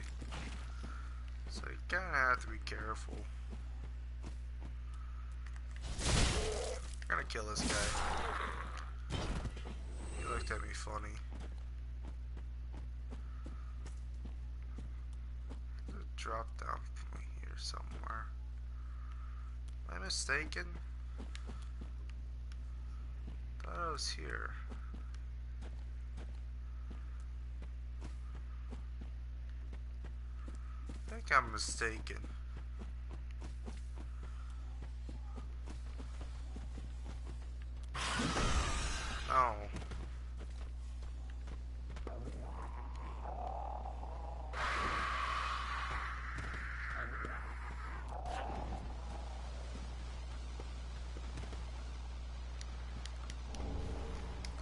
So you kinda have to be careful. I'm gonna kill this guy. He looked at me funny. There's a drop down from here somewhere. Am I mistaken? Thought I was here. I think I'm mistaken. No.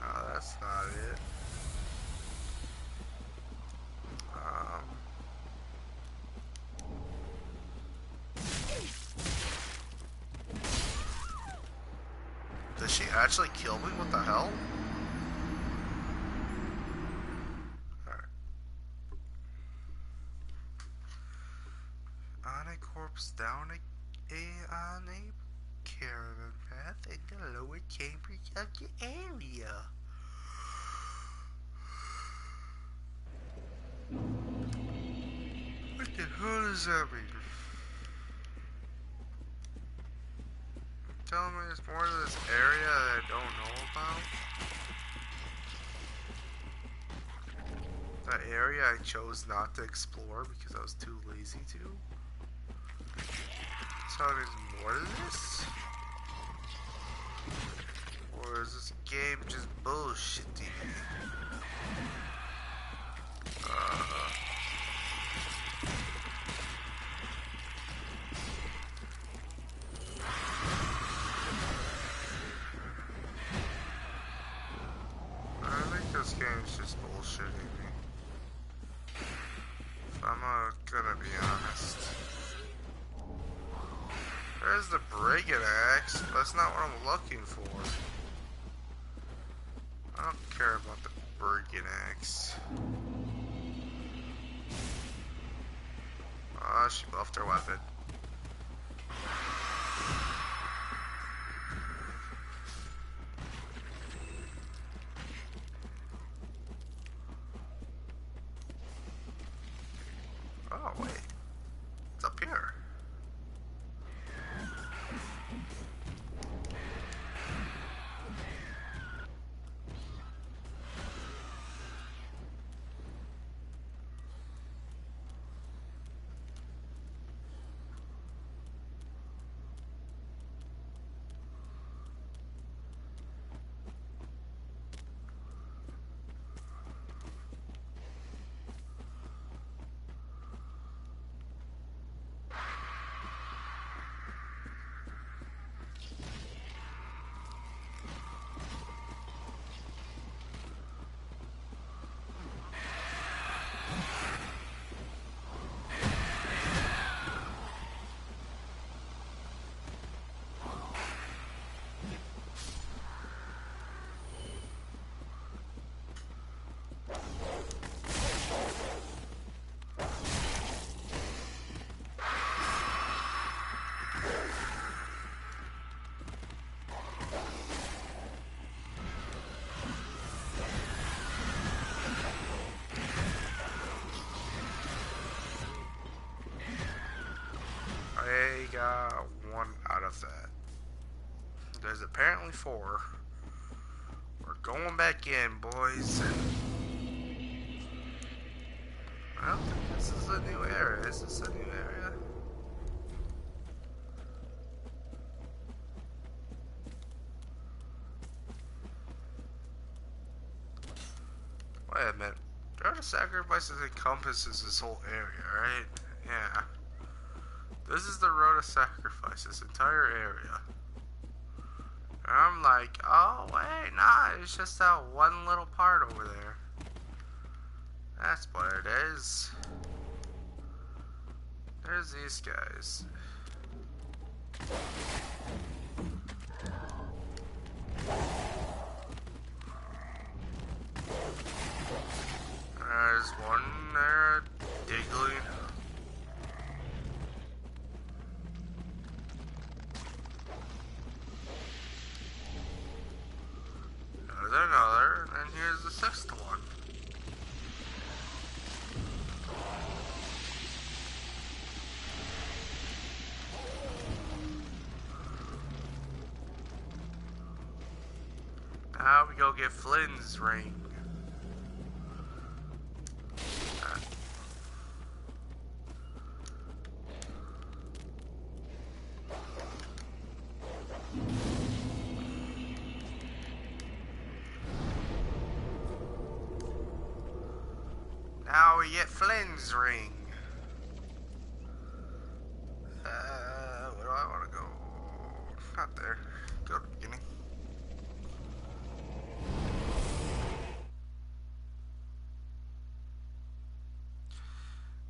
Oh, that's not it. Did she actually kill me? What the hell? Alright. On a corpse, down on a caravan path in the lower chambers of the area. What the hell does that mean? Telling me there's more to this area that I don't know about? That area I chose not to explore because I was too lazy to? So there's more to this? Or is this game just bullshitting me? I think this game's just bullshitting me. If I'm gonna be honest. There's the brigand axe. That's not what I'm looking for. I don't care about the brigand axe. Ah, she buffed her weapon. Oh, wait. It's up here. I got one out of that. There's apparently 4. We're going back in, boys. I don't think this is a new area. Is this a new area? Wait a minute. Road of Sacrifices encompasses this whole area, right? Yeah. This is the Road of Sacrifice, this entire area. I'm like, oh wait, nah, it's just that one little part over there. That's what it is. There's these guys. There's one there, diggling. There's another, and then here's the sixth one. Now we go get Flynn's ring. Now we get Flynn's ring. Where do I want to go? Not there. Go to the beginning.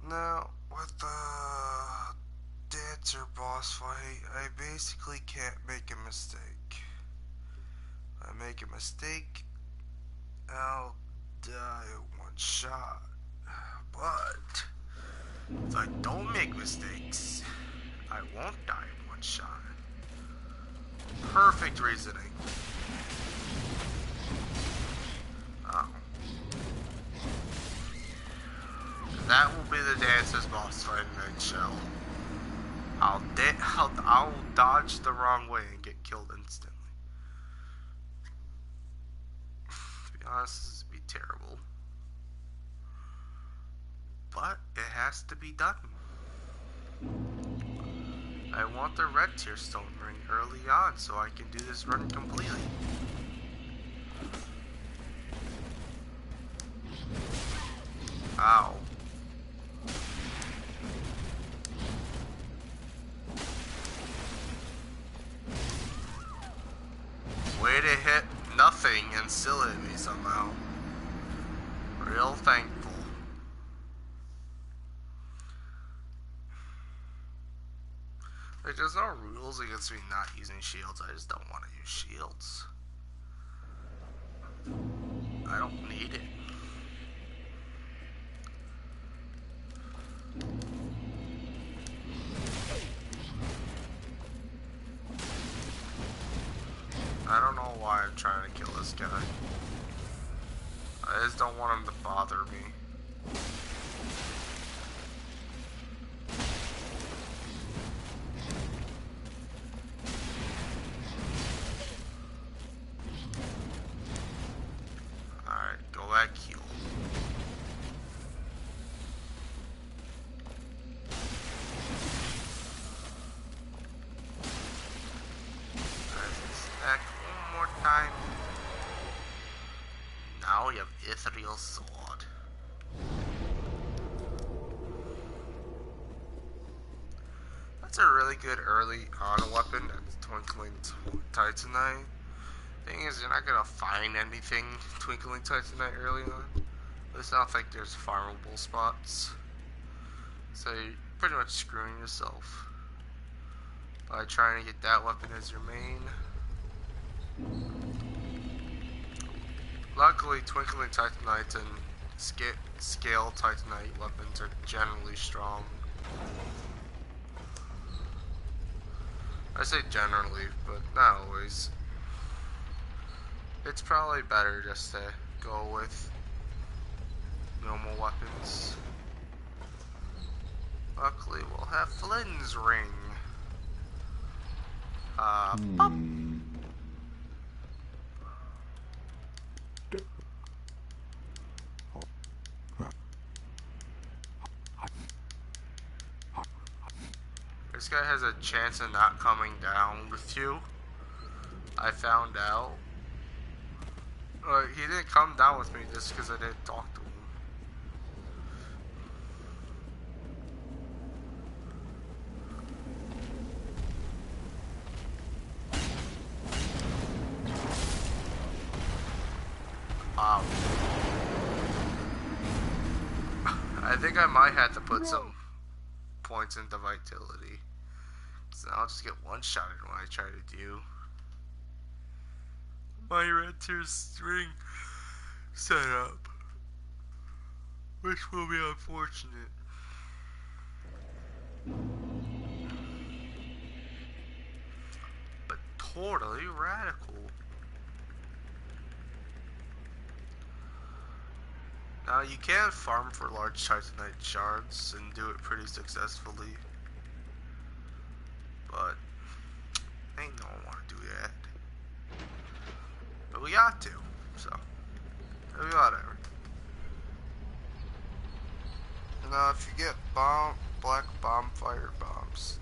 Now, with the dancer boss fight, I basically can't make a mistake. If I make a mistake, I'll die in one shot. But if I don't make mistakes, I won't die in one shot. Perfect reasoning. Oh. That will be the dancer's boss fight in a nutshell. I'll dodge the wrong way and get killed instantly. To be honest, this would be terrible. But it has to be done. I want the red tearstone ring early on so I can do this run completely. Ow. Way to hit nothing and still hit me somehow. Real thankful. Like, there's no rules against me not using shields, I just don't want to use shields. I don't need it. I don't know why I'm trying to kill this guy. I just don't want him to bother me. Alright, go back heal. Stack one more time. Now we have Ethereal Sword. That's a really good early on weapon. That's Twinkling Titanite. Thing is, you're not gonna find anything Twinkling Titanite early on. It's not like there's farmable spots. So you're pretty much screwing yourself by trying to get that weapon as your main. Luckily, Twinkling Titanite and Scale Titanite weapons are generally strong. I say generally, but not always. It's probably better just to go with normal weapons. Luckily, we'll have Flynn's ring. Pop. This guy has a chance of not coming down with you. I found out. He didn't come down with me just because I didn't talk to him. think I might have to put some points into vitality. So I'll just get one-shotted when I try to do my red tier string setup, which will be unfortunate. But totally radical. Now you can farm for large titanite shards and do it pretty successfully, but ain't no one want to do that. But we got to, so whatever. Now if you get black bonfire bombs,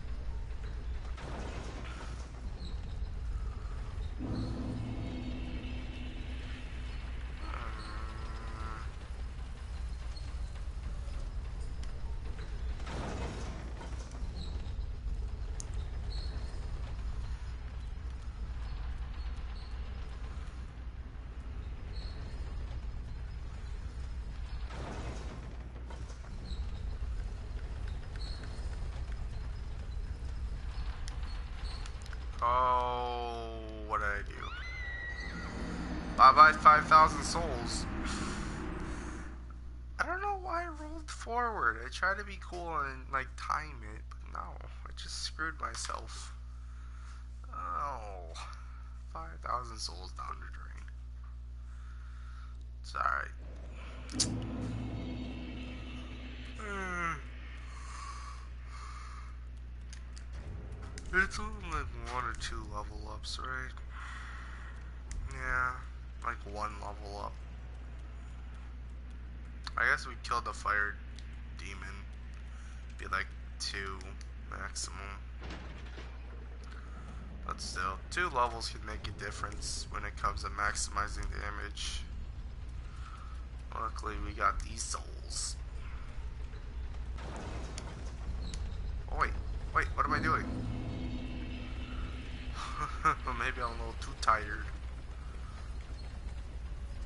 oh, what did I do? Bye-bye 5,000 souls. I don't know why I rolled forward. I tried to be cool and like time it, but no, I just screwed myself. Oh, 5,000 souls down the drain. It's alright. It's only like 1 or 2 level ups, right? Yeah, like 1 level up. I guess we killed the fire demon. Be like 2 maximum. But still, 2 levels can make a difference when it comes to maximizing damage. Luckily, we got these souls. Oh wait, what am I doing? Maybe I'm a little too tired.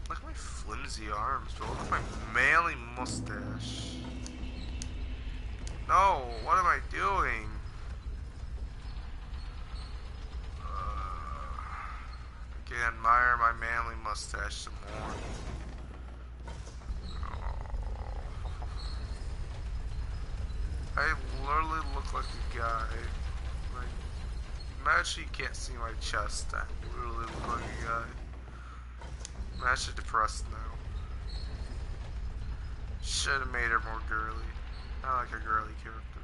Look at my flimsy arms, bro. Look at my manly mustache. No, what am I doing? I can admire my manly mustache some more. Oh. I literally look like a guy. Like, imagine you can't see my chest. I literally look like a guy. I'm actually depressed now. Should have made her more girly. Not like a girly character.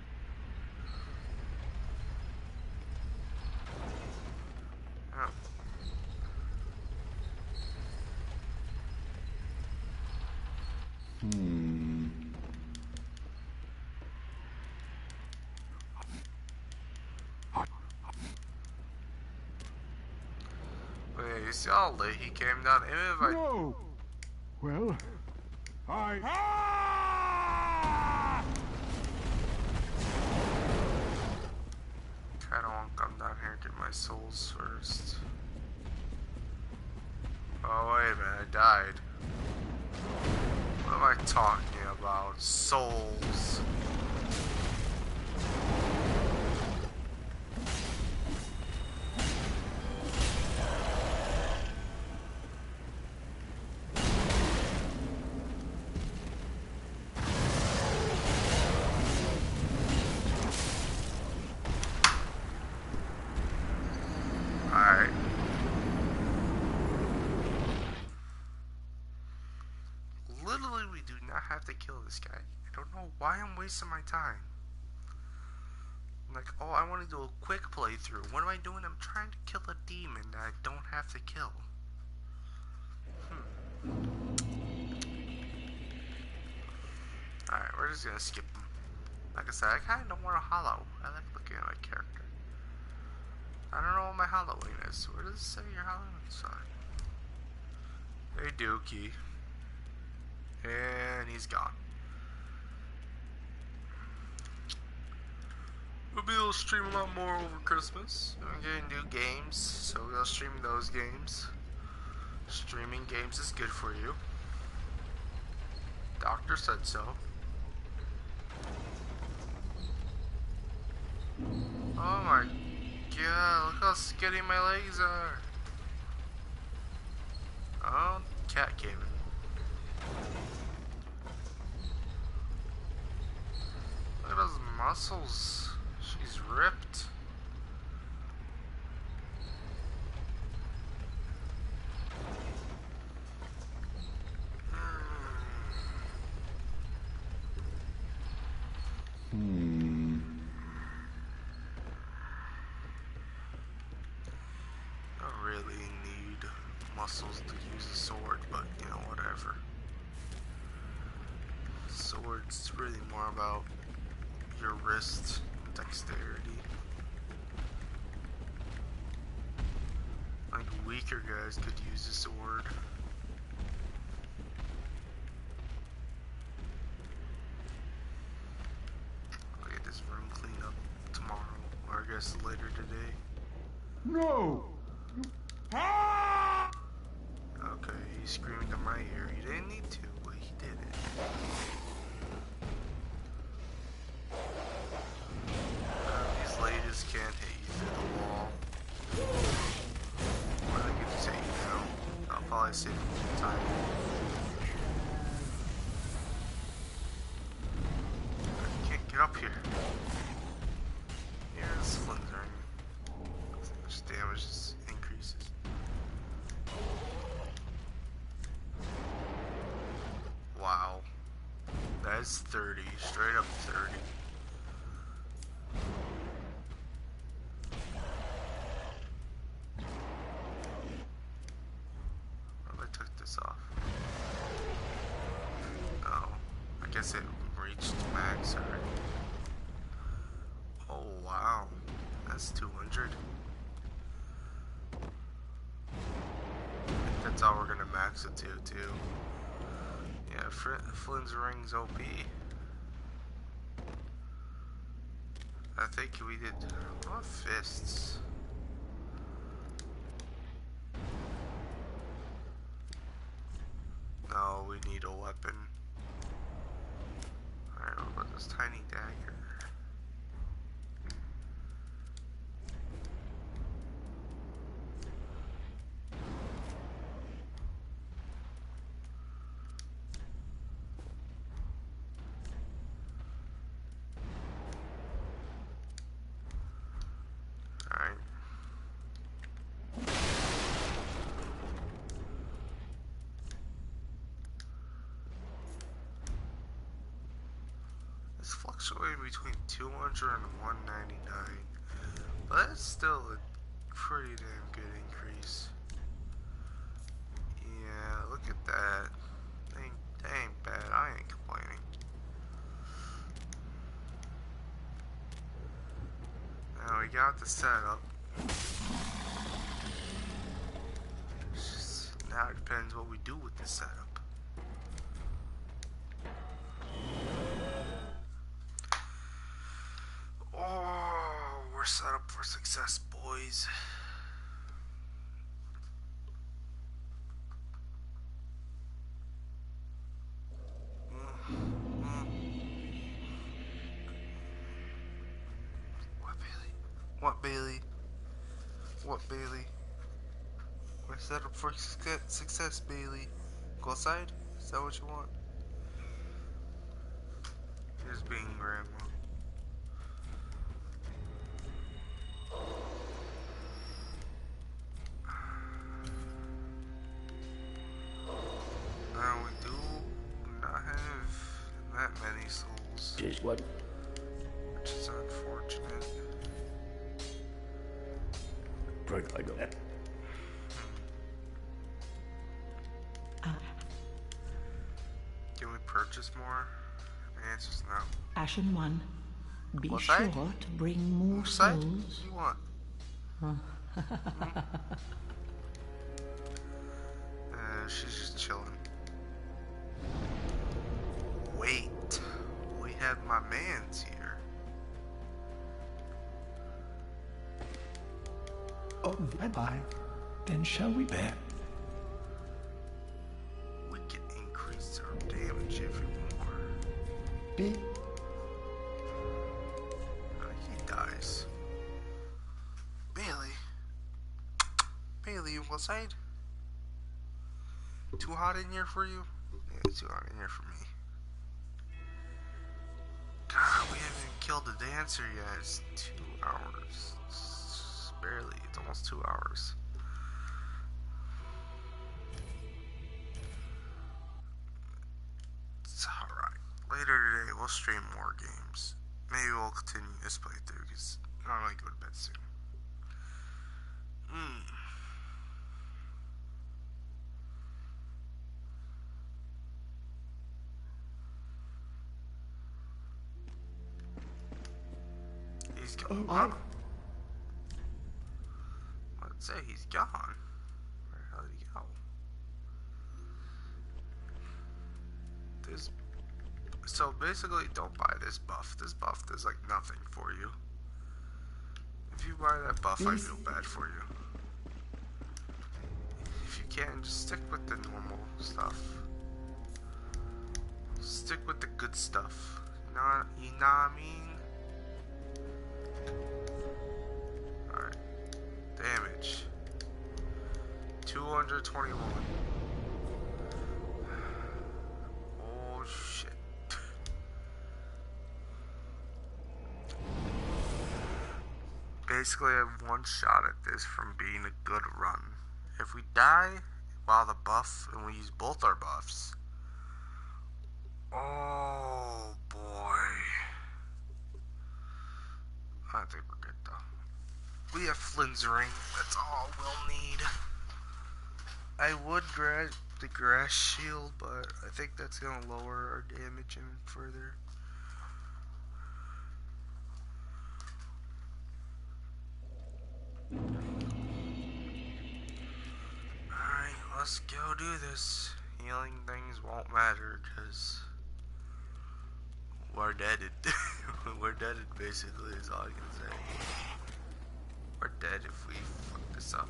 Oh. But yeah, you see how late he came down? Even if I... No! Well, I... kinda want to come down here and get my souls first. Oh, wait a minute, I died. What am I talking about? Souls. Alright. Literally, we do not have to kill this guy. I don't know why I'm wasting my time. I'm like, oh, I want to do a quick playthrough. What am I doing? I'm trying to kill a demon that I don't have to kill. Alright, we're just gonna skip him. Like I said, I kinda don't want to hollow. I like looking at my character. I don't know what my hollowing is. Where does it say your hollowing? Sorry. Hey, Dookie. And he's gone. We'll be able to stream a lot more over Christmas. I'm getting new games, so we'll stream those games. Streaming games is good for you. Doctor said so. Oh my god, look how skinny my legs are. Oh, cat came in. Look at those muscles. She's ripped. Don't really need muscles to use a sword, but you know, whatever. Swords really more about your wrist and dexterity. Like weaker guys could use a sword. I'll get this room cleaned up tomorrow, or I guess later today. No! Okay, he's screaming in my ear. He didn't need to, but he did it. These ladies can't hit you through the wall. Or they can just hit you now. I'll probably save them time. I can't get up here. Here's Flynn's ring. Just damage just increases. Wow. That's 30. Straight up 30. Well, I took this off. Oh. I guess it reached max already. Oh, wow. That's 200. I think that's all we're gonna max it to, too. Yeah, Flynn's ring's OP. I think we did. What fists? No, we need a weapon. Alright, what about this tiny dagger? Alright. It's fluctuating between 200 and 199, but that's still a pretty damn good increase. Yeah, look at that. That ain't bad. I ain't complaining. Now we got the setup. Now it depends what we do with the setup. Oh, we're set up for success, boys. What, Bailey? What, Bailey? What, Bailey? We're set up for success, Bailey. Go outside? Is that what you want? Here's being grandma. Now we do not have that many souls, Just what? which is unfortunate. Right, I go. Can we purchase more? The answer's no. Ashen One, be What's sure that? to bring more What's that? souls. What do you want? She's just chilling. Wait, we have my mans here. Oh, bye-bye. Then shall we bet? We can increase our damage even more. Be He dies. leave outside? Too hot in here for you? Yeah, it's too hot in here for me. God, we haven't even killed the dancer yet. It's 2 hours. It's barely. It's almost 2 hours. It's alright. Later today, we'll stream more games. Maybe we'll continue this playthrough because I might go to bed soon. He's gone. Oh, Let's say he's gone. Where the hell did he go? This. So basically, don't buy this buff. This buff does like nothing for you. If you buy that buff, I feel bad for you. If you can, just stick with the normal stuff. Stick with the good stuff. You know what I mean? Alright. Damage. 221. Oh shit. Basically, I have one shot at this from being a good run. If we die while the buff, and we use both our buffs. Oh boy. I think we're good though. We have Flynn's ring. That's all we'll need. I would grab the grass shield, but I think that's gonna lower our damage even further. Alright, let's go do this. Healing things won't matter because we're deaded. We're deaded basically is all I can say. We're dead if we fuck this up.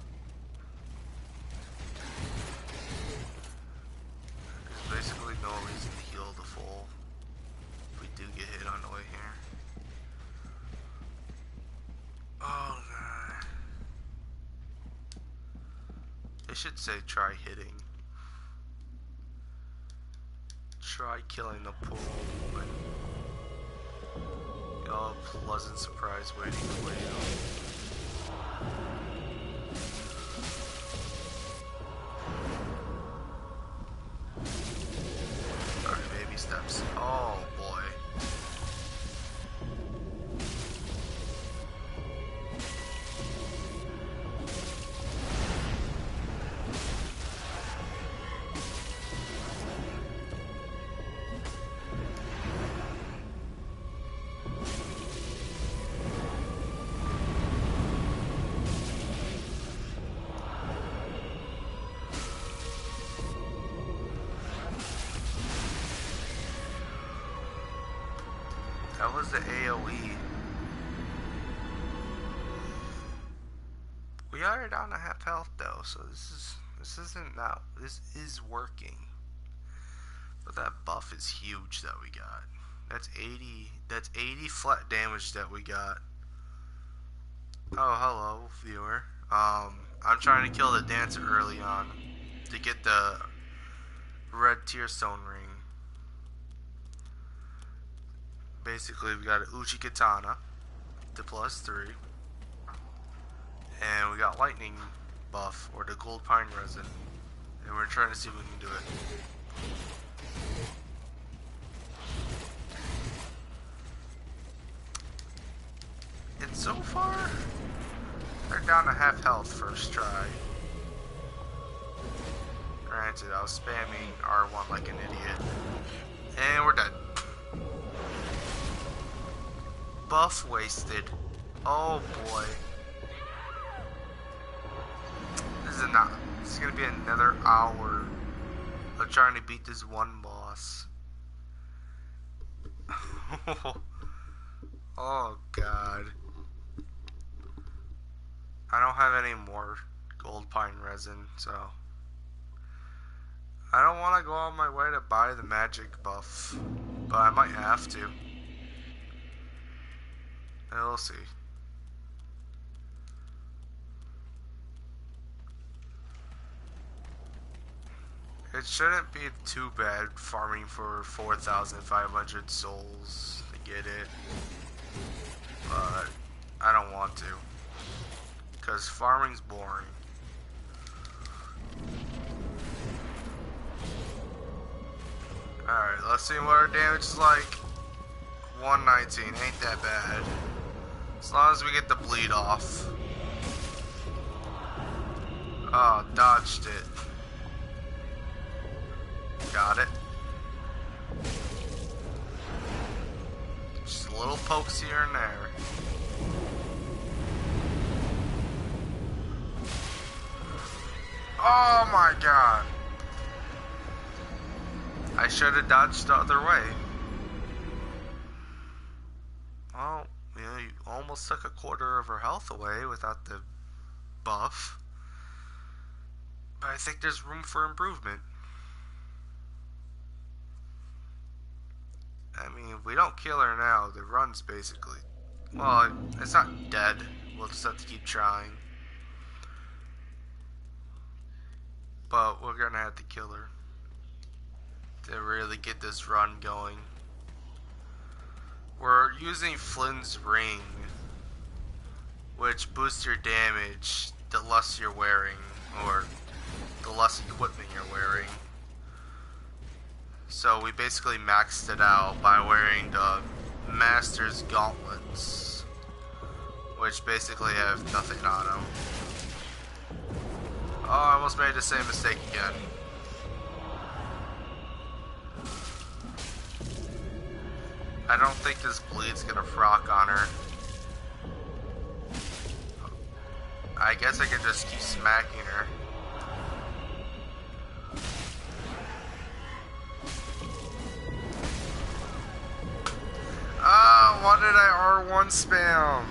There's basically no reason to heal the full if we do get hit on the way here. Oh god. It should say try hitting. Try killing the pool woman. Oh, pleasant surprise waiting for you. Alright, baby steps. Oh boy. That was the AoE. We are down to half health though, so this is working. But that buff is huge that we got. That's 80 flat damage that we got. Oh, hello, viewer. I'm trying to kill the dancer early on to get the red tearstone ring. Basically, we got an Uchi Katana to +3. And we got lightning buff, or the gold pine resin. And we're trying to see if we can do it. And so far, they're down to half health first try. Granted, I was spamming R1 like an idiot. And we're dead. Buff wasted. Oh boy. This is gonna be another hour of trying to beat this one boss. Oh god. I don't have any more gold pine resin, so I don't want to go on my way to buy the magic buff, but I might have to. We'll see. it shouldn't be too bad farming for 4,500 souls to get it. But I don't want to. Because farming's boring. Alright, let's see what our damage is like. 119, ain't that bad. As long as we get the bleed off. Oh, dodged it. Got it. Just little pokes here and there. Oh my god. I should have dodged the other way. Well, you know, you almost took a quarter of her health away without the buff. But I think there's room for improvement. I mean, if we don't kill her now, the run's basically... Well, it's not dead. We'll just have to keep trying. But we're gonna have to kill her to really get this run going. We're using Flynn's ring, which boosts your damage the less you're wearing, or the less equipment you're wearing. So we basically maxed it out by wearing the Master's Gauntlets, which basically have nothing on them. Oh, I almost made the same mistake again. I don't think this bleed's gonna proc on her. I guess I could just keep smacking her. Ah, why did I R1 spam?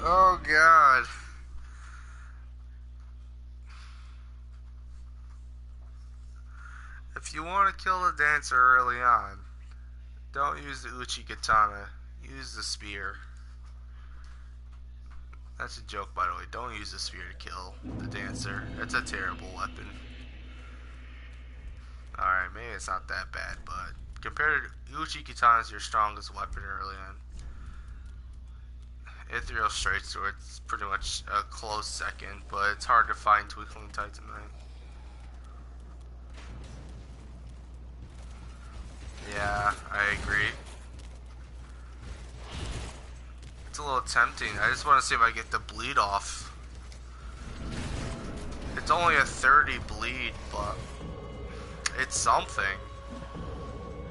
Oh god. If you want to kill the dancer early on, don't use the Uchi Katana, use the spear. That's a joke, by the way. Don't use the spear to kill the dancer. It's a terrible weapon. Alright, maybe it's not that bad, but compared to Uchi Katana is your strongest weapon early on. Ethereal Straight Sword's pretty much a close second, but it's hard to find Twinkling Titanite. Yeah, I agree. It's a little tempting. I just want to see if I get the bleed off. It's only a 30 bleed, but it's something.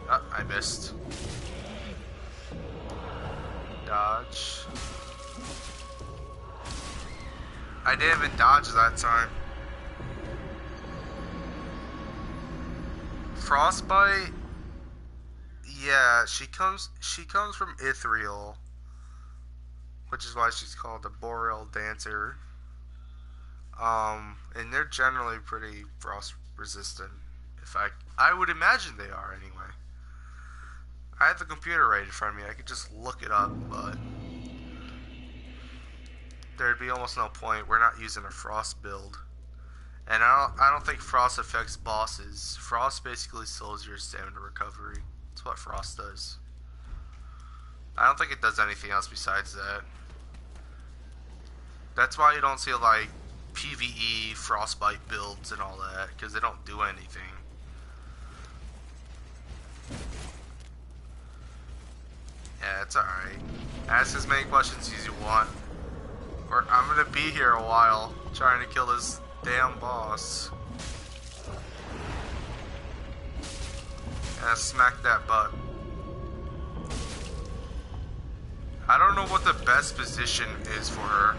Oh, I missed. Dodge. I didn't even dodge that time. Frostbite. Yeah, she comes from Ethereal, which is why she's called the Boreal Dancer. And they're generally pretty frost resistant. In fact, I would imagine they are anyway. I have the computer right in front of me. I could just look it up, but there'd be almost no point. We're not using a frost build. And I don't think frost affects bosses. Frost basically slows your stamina recovery. That's what frost does. I don't think it does anything else besides that. That's why you don't see like PvE frostbite builds and all that, because they don't do anything. Yeah, it's alright. Ask as many questions as you want. Or I'm gonna be here a while trying to kill this damn boss. And smack that butt. I don't know what the best position is for her.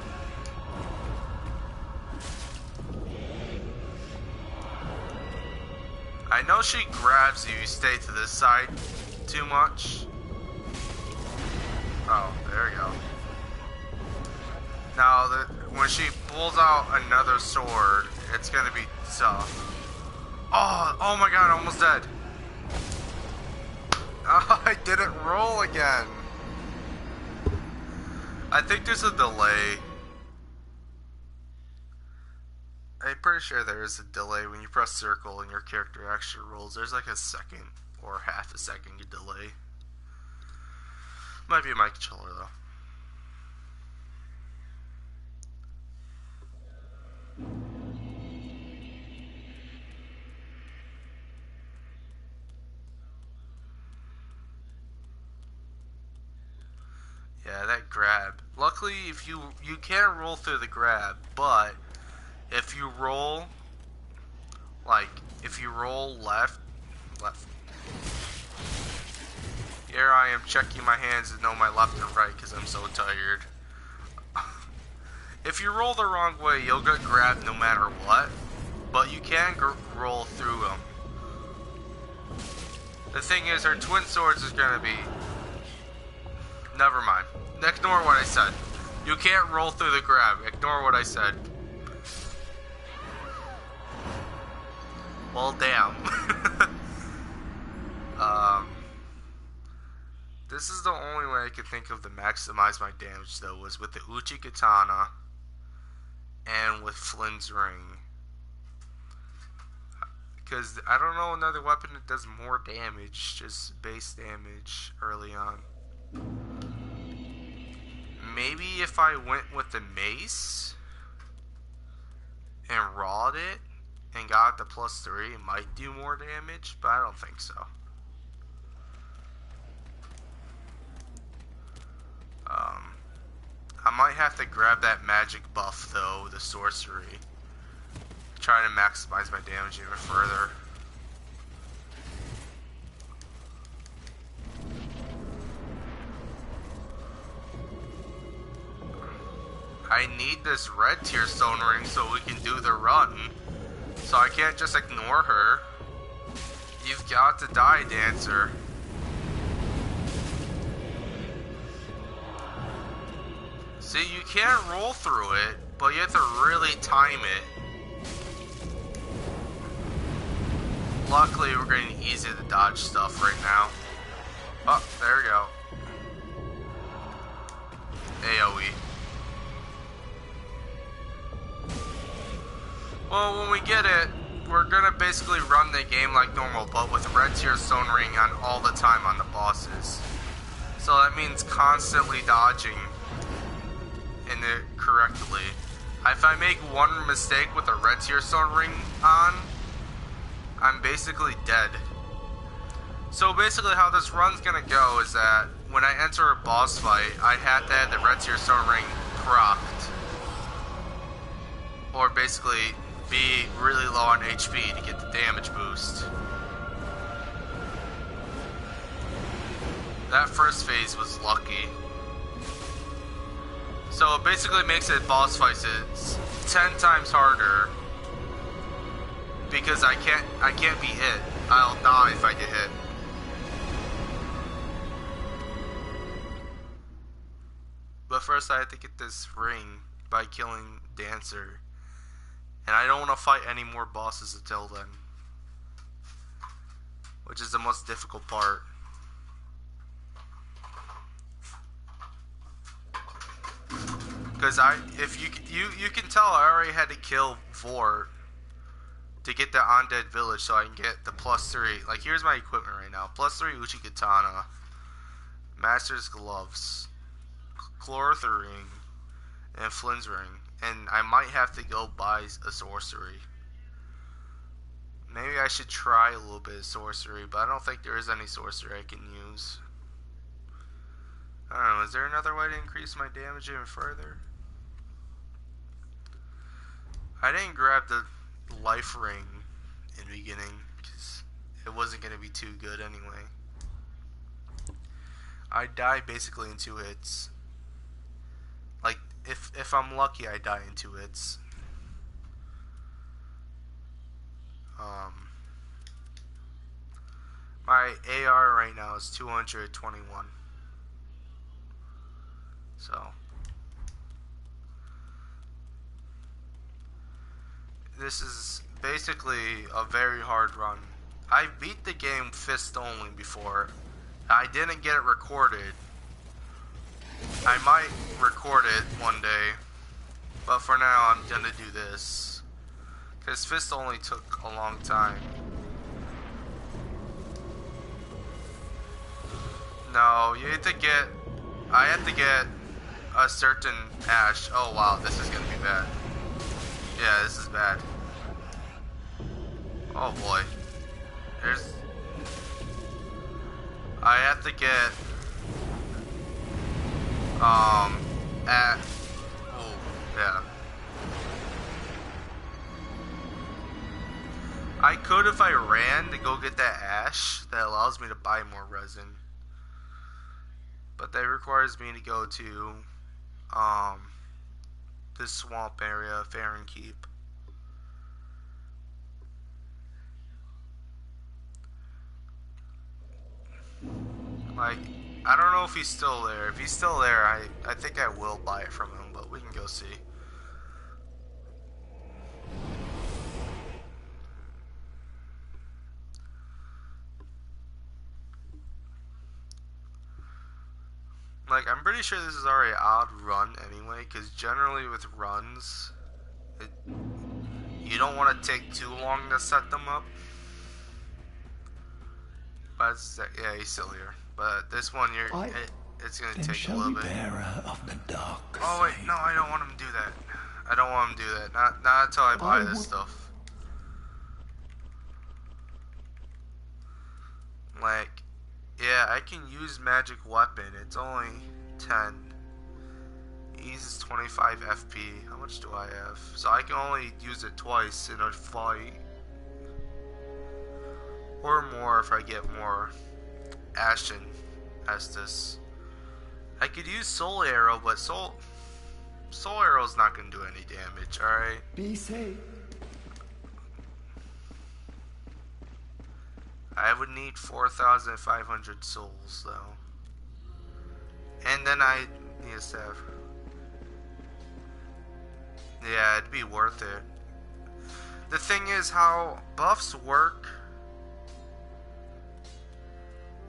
I know she grabs you, you stay to this side too much. Oh, there we go. Now, when she pulls out another sword, it's gonna be tough. Oh my god, I'm almost dead. Oh, I didn't roll again. I think there's a delay. I'm pretty sure there is a delay when you press circle and your character actually rolls. There's like a second or half a second delay. Might be my controller though. Yeah, that grab. Luckily, if you can't roll through the grab, but if you roll, like, if you roll left. Here I am checking my hands to know my left and right because I'm so tired. If you roll the wrong way, you'll get grabbed no matter what, but you can roll through them. The thing is, our twin swords is gonna be... Never mind. Ignore what I said. You can't roll through the grab. Ignore what I said. Well, damn. This is the only way I could think of to maximize my damage, though, was with the Uchi Katana and with Flynn's Ring. Because I don't know another weapon that does more damage, just base damage early on. Maybe if I went with the mace and rawed it and got the +3, it might do more damage, but I don't think so. I might have to grab that magic buff though, the sorcery. Try to maximize my damage even further. I need this red tearstone ring so we can do the run. So I can't just ignore her. You've got to die, Dancer. See, you can't roll through it, but you have to really time it. Luckily, we're getting easy to dodge stuff right now. Oh, there we go. AoE. Well, when we get it, we're gonna basically run the game like normal, but with red tearstone ring on all the time on the bosses. So that means constantly dodging in it correctly. If I make one mistake with a red tearstone ring on, I'm basically dead. So basically how this run's gonna go is that when I enter a boss fight, I have to have the red tearstone ring procced. Or basically be really low on HP to get the damage boost. That first phase was lucky. So it basically makes it boss fights 10 times harder. Because I can't be hit. I'll die if I get hit. But first I have to get this ring by killing Dancer. And I don't want to fight any more bosses until then. Which is the most difficult part. Because if you can tell I already had to kill Vort to get the undead village so I can get the +3. Like, here's my equipment right now. +3 Uchi Katana, Master's Gloves, Chlorother Ring, and Flynn's Ring. And I might have to go buy a sorcery. Maybe I should try a little bit of sorcery, but I don't think there is any sorcery I can use. I don't know, is there another way to increase my damage even further? I didn't grab the life ring in the beginning because it wasn't going to be too good anyway. I die basically in 2 hits. Like, if I'm lucky, I die in 2 hits. My AR right now is 221. So this is basically a very hard run. I beat the game fist only before. I didn't get it recorded. I might record it one day, but for now I'm gonna do this. His fist only took a long time. No, you need to get... I have to get a certain ash. Oh wow, this is gonna be bad. Yeah, this is bad. Oh boy. There's... I have to get... at... Oh, yeah. I could if I ran to go get that ash that allows me to buy more resin. But that requires me to go to this swamp area, Farron Keep. Like, I don't know if he's still there. If he's still there, I think I will buy it from him, but we can go see. Like, I'm pretty sure this is already an odd run anyway, because generally with runs, you don't want to take too long to set them up. But yeah, he's still here. But this one, it's going to take a little bit. Bearer of the dark. Oh wait, no, I don't want him to do that. I don't want him to do that. Not until I buy this stuff. Like, yeah, I can use magic weapon. It's only 10. Eases 25 FP. How much do I have? So I can only use it twice in a fight. Or more if I get more Ashen Estus. I could use Soul Arrow, but Soul Arrow's not gonna do any damage, alright? Be safe. I would need 4,500 souls though. And then I need a staff. Yeah, it'd be worth it. The thing is how buffs work.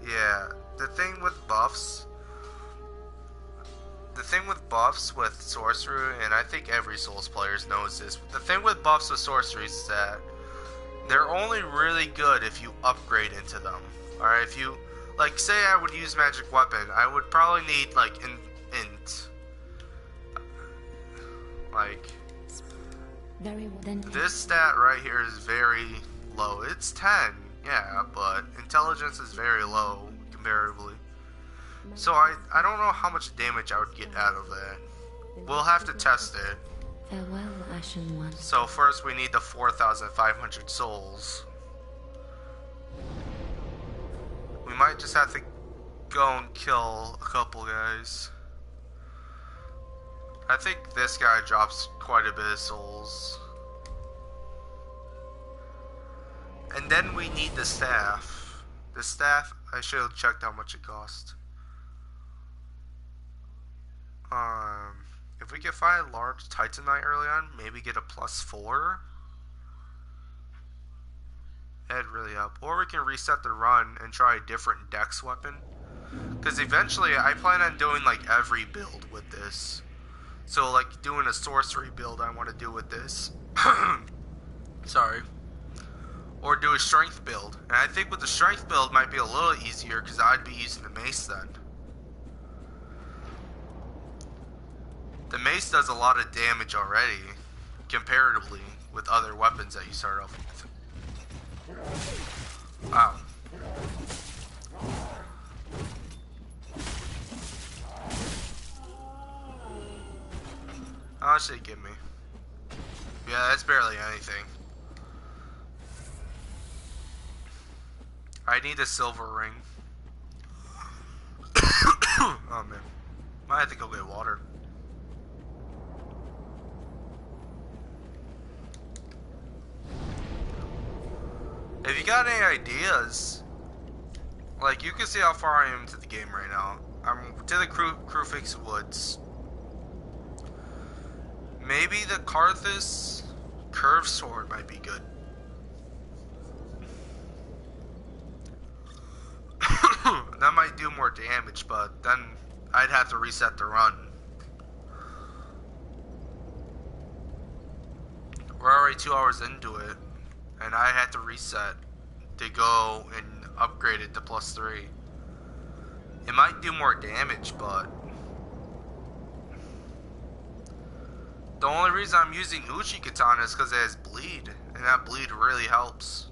Yeah, the thing with buffs with sorcery, and I think every Souls player knows this, the thing with buffs with sorcery is that they're only really good if you upgrade into them. Alright, if you, like, say I would use magic weapon, I would probably need, like, int. Like, Very well. Then this stat right here is very low. It's 10, yeah, but intelligence is very low comparatively. So I don't know how much damage I would get out of that. We'll have to test it. farewell, Ashen One. So first we need the 4,500 souls. We might just have to go and kill a couple guys. I think this guy drops quite a bit of souls. And then we need the staff. The staff, I should have checked how much it cost. If we could find a large Titanite early on, maybe get a +4. That'd really help. Or we can reset the run and try a different dex weapon. Because eventually, I plan on doing like every build with this. So like doing a sorcery build I want to do with this. Sorry. Or do a strength build. And I think with the strength build might be a little easier because I'd be using the mace then. The mace does a lot of damage already, comparatively, with other weapons that you start off with. Wow. How much did it give me? Yeah, that's barely anything. I need a silver ring. Oh man. Might have to go get water. If you got any ideas, like you can see how far I am into the game right now. I'm to the Crufix Woods. Maybe the Karthus Curved Sword might be good. That might do more damage, but then I'd have to reset the run. We're already 2 hours into it, and I had to reset to go and upgrade it to +3. It might do more damage, but the only reason I'm using Uchi Katana is because it has bleed, and that bleed really helps.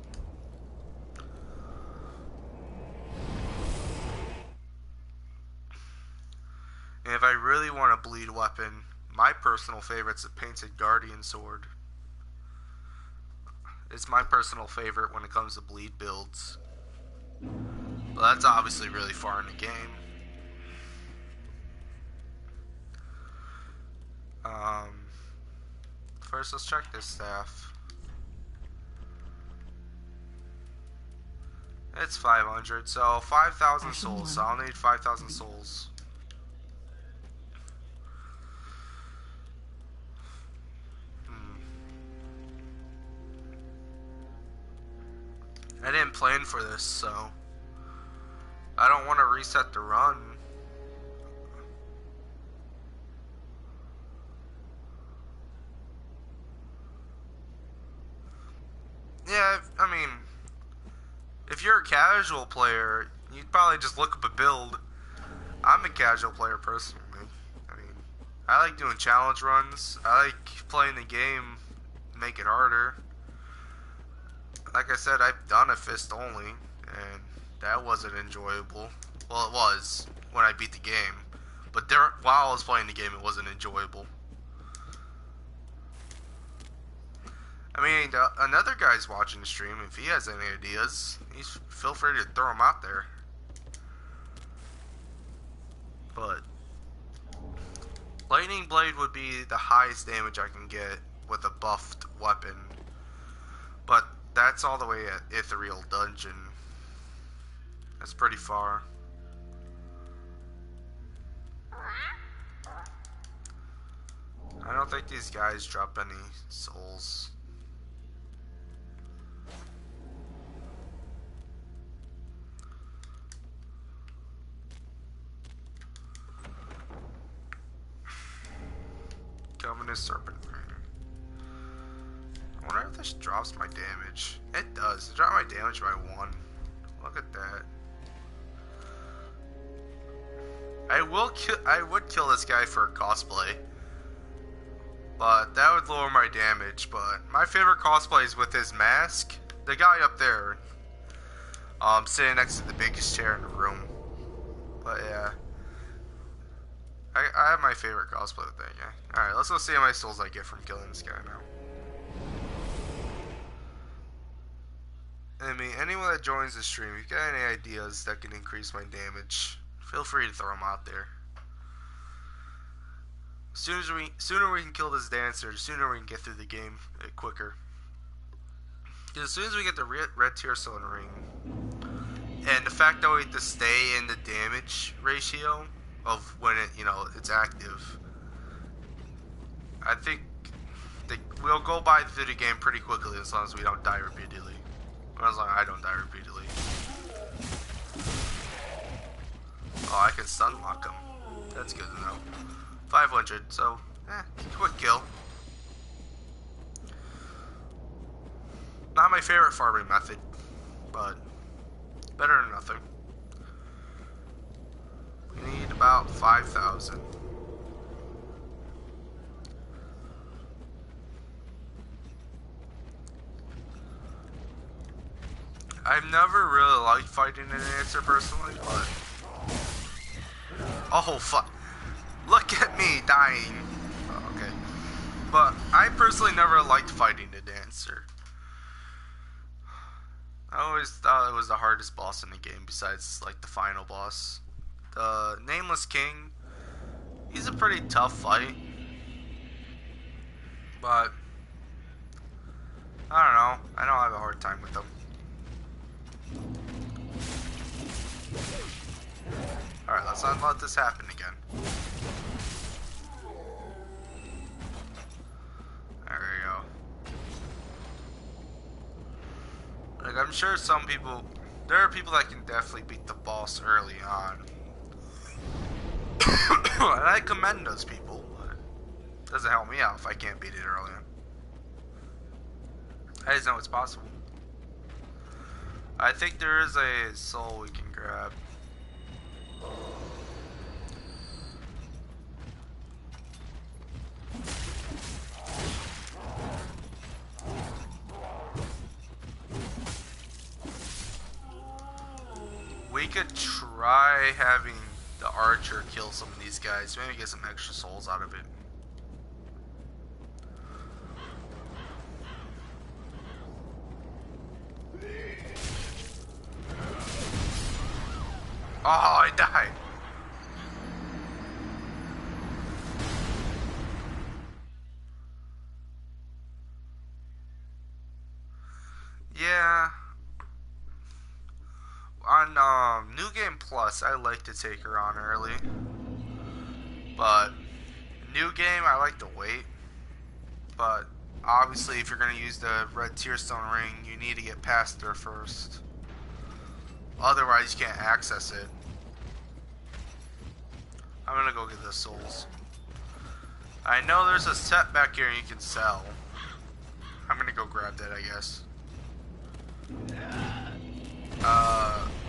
And if I really want a bleed weapon, my personal favorite's a Painted Guardian Sword. It's my personal favorite when it comes to bleed builds. But that's obviously really far in the game. First let's check this staff. It's 500, so 5,000 souls. So I'll need 5,000 souls. I didn't plan for this, so I don't want to reset the run. Yeah, I mean, if you're a casual player, you'd probably just look up a build. I'm a casual player personally. I mean, I like doing challenge runs. I like playing the game, make it harder. Like I said, I've done a fist only, and that wasn't enjoyable. Well, it was when I beat the game, but while I was playing the game, it wasn't enjoyable. I mean, another guy's watching the stream. If he has any ideas, feel free to throw them out there. But Lightning Blade would be the highest damage I can get with a buffed weapon. But that's all the way at Ethereal Dungeon. That's pretty far. I don't think these guys drop any souls. Covenant Serpent Ring. I wonder if this drops my damage. It does. It dropped my damage by 1. Look at that. I would kill this guy for a cosplay, but that would lower my damage. But my favorite cosplay is with his mask. The guy up there, sitting next to the biggest chair in the room. But yeah, I have my favorite cosplay with that guy. Alright, let's go see how many souls I get from killing this guy now. I mean, anyone that joins the stream, if you got any ideas that can increase my damage, feel free to throw them out there. Sooner we can kill this dancer, the sooner we can get through the game quicker. Because as soon as we get the red tearstone ring, and the fact that we have to stay in the damage ratio of when it's active, I think we'll go by through the game pretty quickly as long as we don't die repeatedly. Or as long as I don't die repeatedly. Oh, I can stun lock him. That's good to know. 500, so, quick kill. Not my favorite farming method, but better than nothing. We need about 5,000. I've never really liked fighting an answer personally, but oh fuck. Look at me dying. Oh, okay. But I personally never liked fighting the dancer. I always thought it was the hardest boss in the game besides like the final boss. The Nameless King, he's a pretty tough fight. But I don't know. I don't have a hard time with him. Alright, let's not let this happen again. There we go. Like, I'm sure there are people that can definitely beat the boss early on. And I commend those people, but it doesn't help me out if I can't beat it early on. I just know it's possible. I think there is a soul we can grab. We could try having the archer kill some of these guys. Maybe get some extra souls out of it. Oh, I died. Yeah. On New Game Plus, I like to take her on early. But New Game, I like to wait. But obviously, if you're going to use the red tearstone ring, you need to get past her first. Otherwise, you can't access it. I'm gonna go get the souls. I know there's a set back here you can sell. I'm gonna go grab that, I guess.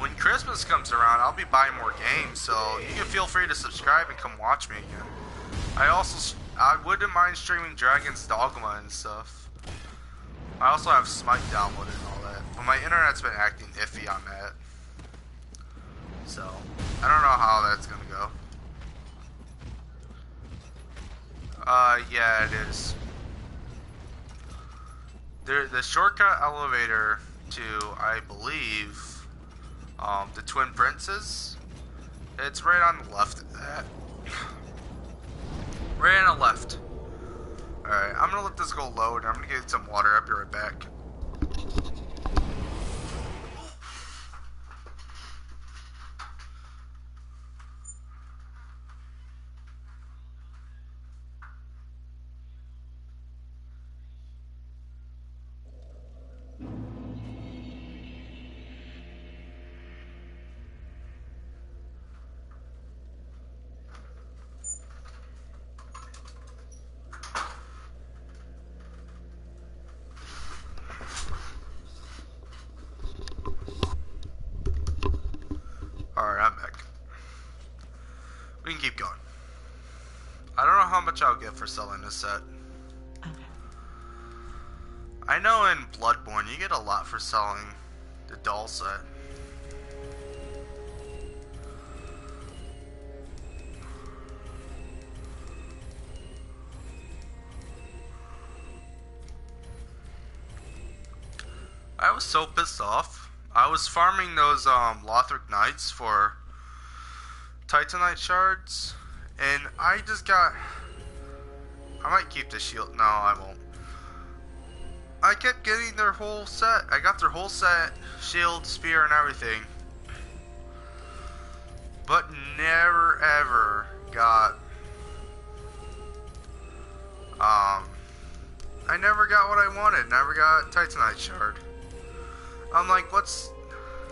When Christmas comes around, I'll be buying more games, so you can feel free to subscribe and come watch me again. I wouldn't mind streaming Dragon's Dogma and stuff. I also have Smite downloaded and all that, but my internet's been acting iffy on that. So, I don't know how that's gonna go. Yeah, it is. The shortcut elevator to, I believe, the Twin Princes, it's right on the left of that. Right on the left. Alright, I'm gonna let this go load, and I'm gonna get some water. I'll be right back. Alright, I'm back. We can keep going. I don't know how much I'll get for selling this set. Okay. I know in Bloodborne you get a lot for selling the doll set. I was so pissed off. I was farming those Lothric Knights for Titanite shards, and I just got... I might keep the shield. No, I won't. I kept getting their whole set. I got their whole set, shield, spear, and everything. But never ever got... I never got what I wanted. Never got Titanite shard. I'm like, what's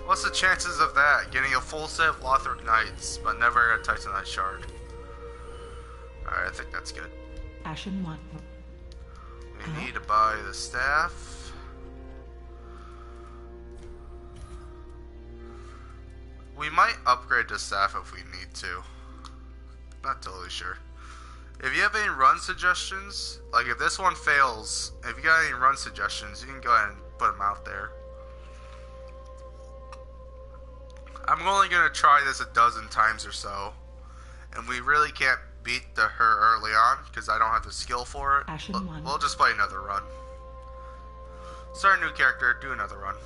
the chances of that? Getting a full set of Lothric Knights, but never a Titanite shard. Alright, I think that's good. Ashen one. We need to buy the staff. We might upgrade the staff if we need to. Not totally sure. If you have any run suggestions, like if this one fails, if you got any run suggestions, you can go ahead and put them out there. I'm only going to try this a dozen times or so, and we really can't beat her early on, because I don't have the skill for it. We'll just play another run. Start a new character, do another run.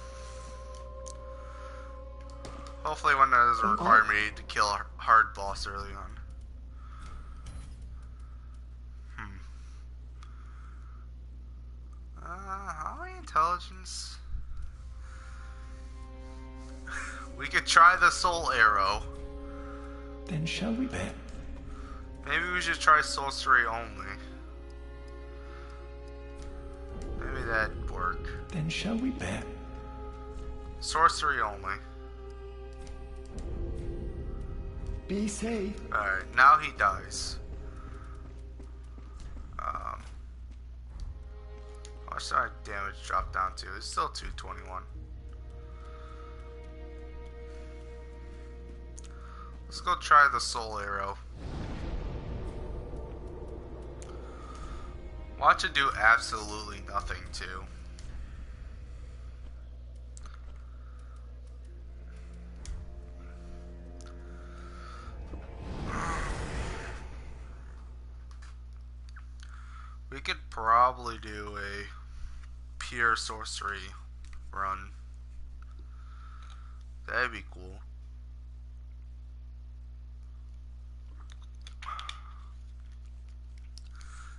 Hopefully one that doesn't require me to kill a hard boss early on. How many intelligence? We could try the soul arrow. Then shall we bet? Maybe we should try sorcery only. Maybe that'd work. Then shall we bet? Sorcery only. Be safe. Alright, now he dies. Watch What's our damage drop down to? It's still 221. Let's go try the soul arrow. Watch it do absolutely nothing too. We could probably do a pure sorcery run. That'd be cool.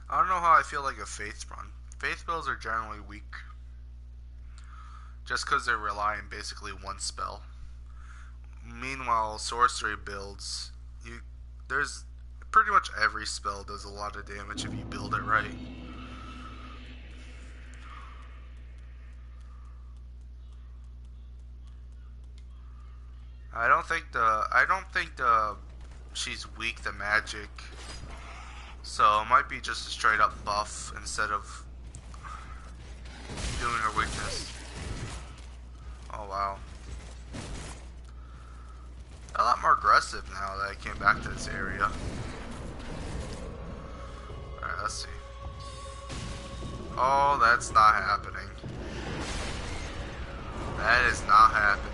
I don't know how I feel like a faith run. Faith builds are generally weak. Just because they're relying basically one spell. Meanwhile, sorcery builds, there's pretty much every spell does a lot of damage if you build it right. I don't think the she's weak to magic. So it might be just a straight up buff instead of doing her weakness. Oh wow. A lot more aggressive now that I came back to this area. Alright, let's see. Oh, that's not happening. That is not happening.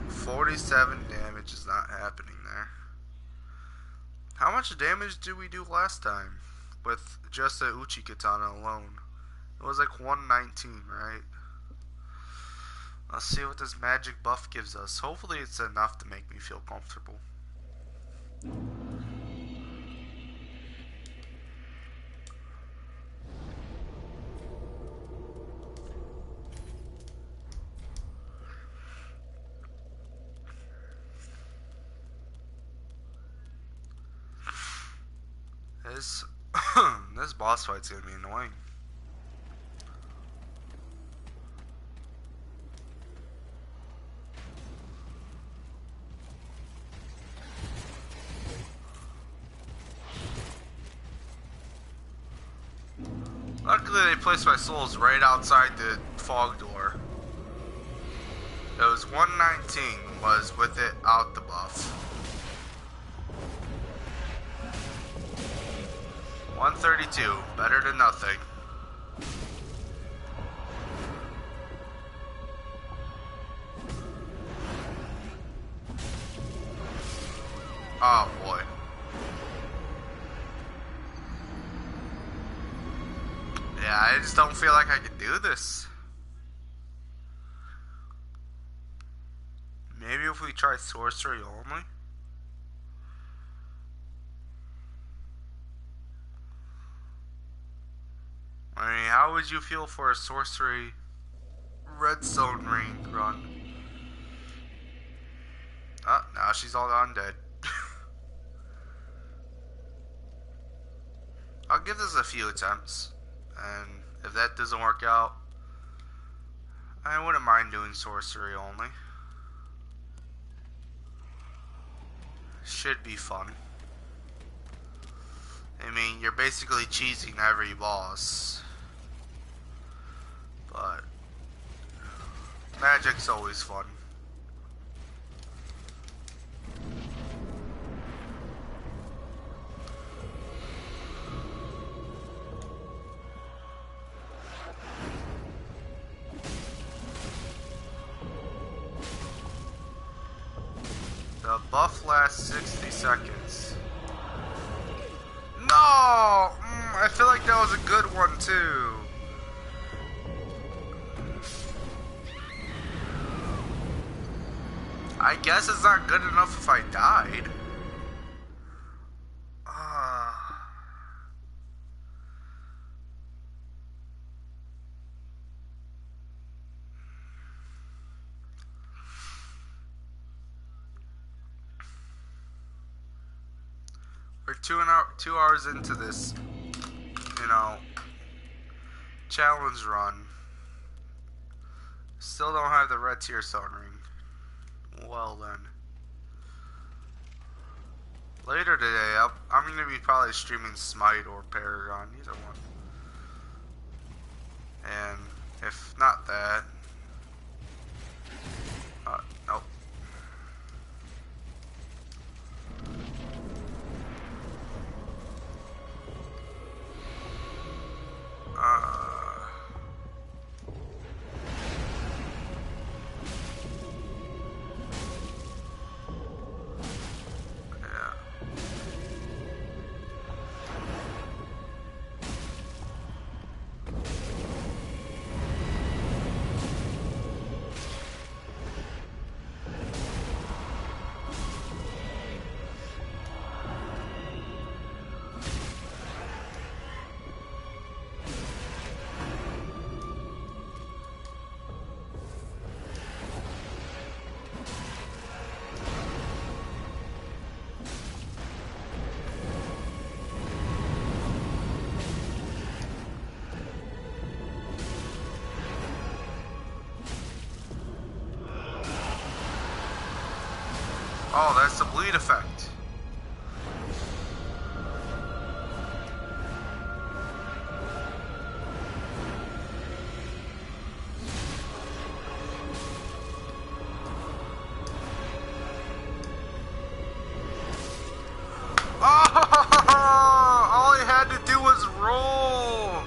47 damage is not happening there. How much damage did we do last time with just the Uchi Katana alone? It was like 119, right? Let's see what this magic buff gives us. Hopefully it's enough to make me feel comfortable. This this boss fight's gonna be annoying. Luckily they placed my souls right outside the fog door. It was 119 was with it out the buff. 132, better than nothing. Oh boy. Yeah, I just don't feel like I can do this. Maybe if we try sorcery only? I mean, how would you feel for a sorcery redstone ring run? Oh, now she's all undead. I'll give this a few attempts. And if that doesn't work out, I wouldn't mind doing sorcery only. Should be fun. I mean, you're basically cheesing every boss. But magic's always fun. The buff lasts 60 seconds. No! I feel like that was a good one too. I guess it's not good enough if I died. We're 2 hours into this, challenge run. Still don't have the red tearstone ring. Well then. Later today, I'm gonna be probably streaming Smite or Paragon, either one. And if not that, nope. Yeah. Oh, that's the bleed effect. Oh, all he had to do was roll.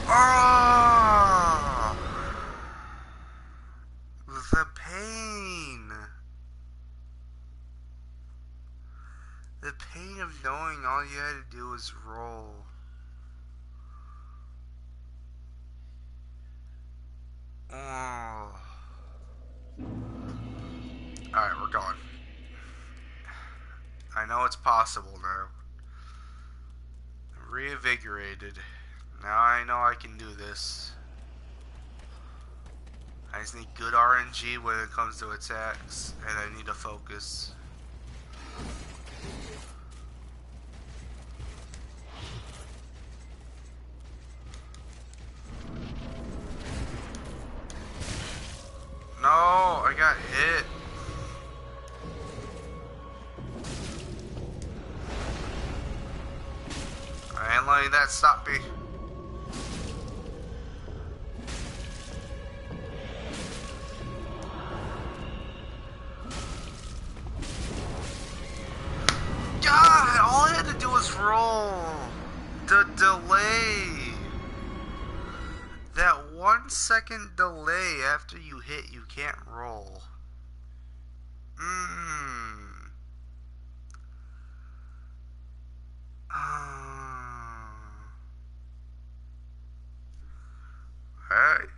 Oh, the pain. The pain of knowing all you had to do was roll. Oh. Alright, we're going. I know it's possible now. I'm reinvigorated. Now I know I can do this. I just need good RNG when it comes to attacks, and I need to focus. No, I got hit. I ain't letting that stop me. God, all I had to do was roll. The delay. That 1 second delay after you hit, you can't roll. Alright.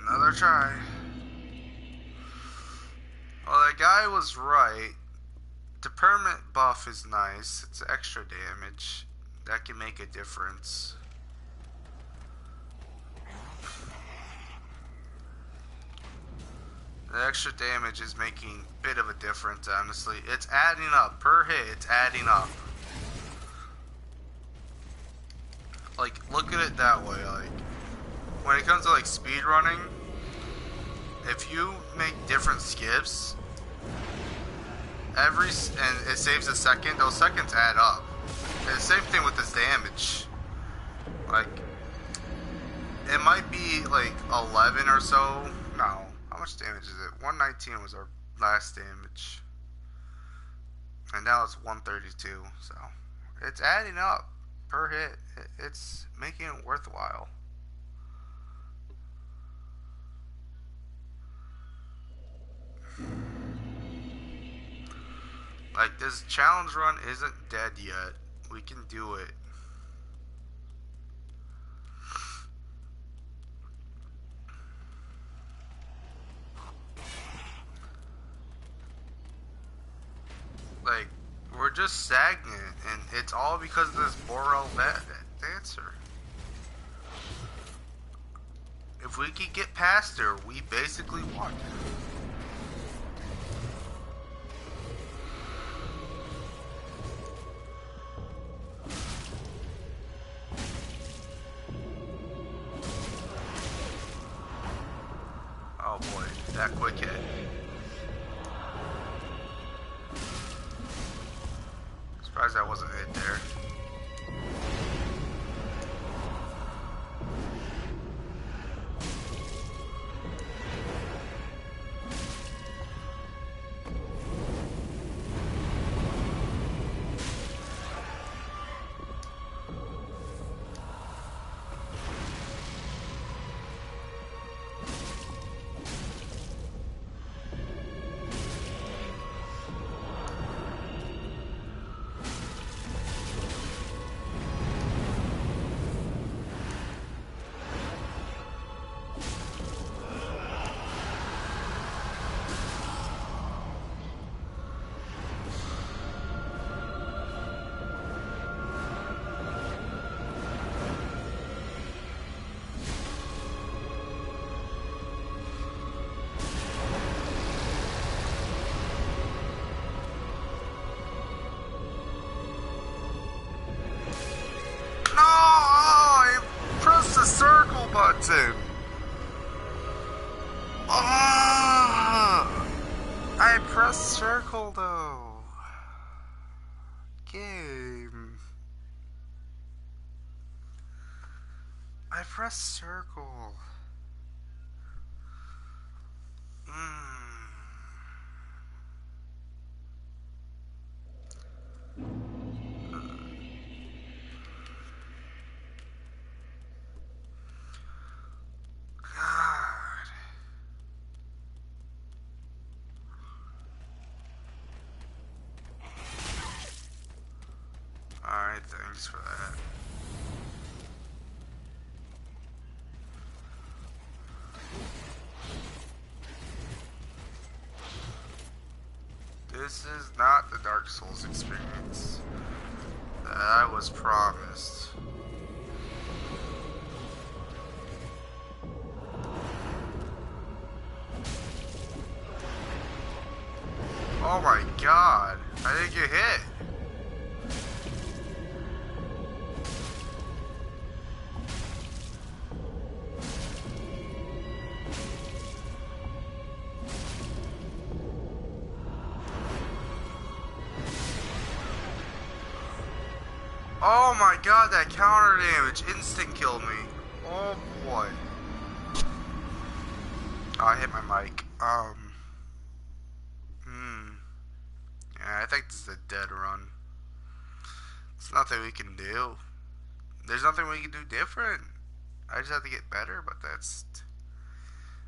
Another try. Well, that guy was right. The permanent buff is nice. It's extra damage. That can make a difference. The extra damage is making a bit of a difference, honestly. It's adding up. Per hit, it's adding up. Like, look at it that way. Like, when it comes to, like, speed running, if you make different skips, and it saves a second, those seconds add up. And the same thing with this damage. Like, it might be, like, 11 or so. No. How much damage is it? 119 was our last damage. And now it's 132, so it's adding up per hit. It's making it worthwhile. Like, this challenge run isn't dead yet. We can do it. Like, we're just stagnant, and it's all because of this Borel dancer. If we could get past her, we basically won. Oh boy, that quick hit. Surprised I wasn't hit there. No! I pressed the circle button! Ah! I pressed circle though. Game. I pressed circle. God. Alright, thanks for that. This is not the Dark Souls experience that I was promised. Oh my god, I didn't get hit. Oh my god, that counter damage instant killed me. Oh boy. Oh, I hit my mic. Yeah, I think this is a dead run. There's nothing we can do. There's nothing we can do different. I just have to get better, but that's...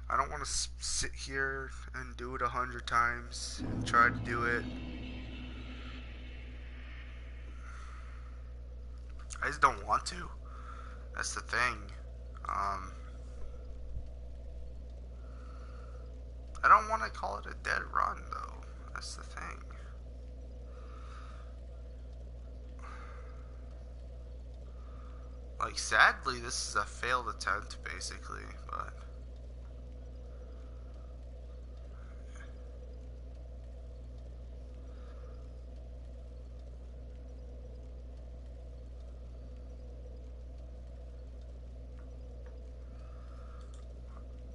I don't want to sit here and do it 100 times and try to do it. I just don't want to. That's the thing. I don't want to call it a dead run, though. That's the thing. Like, sadly, this is a failed attempt, basically, but...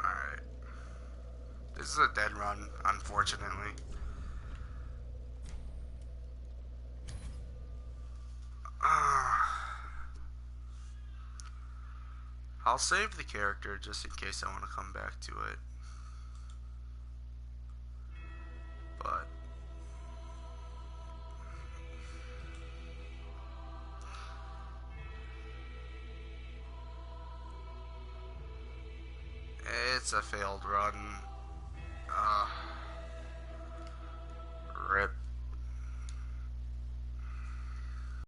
Alright. This is a dead run, unfortunately. I'll save the character just in case I want to come back to it. But... it's a failed run.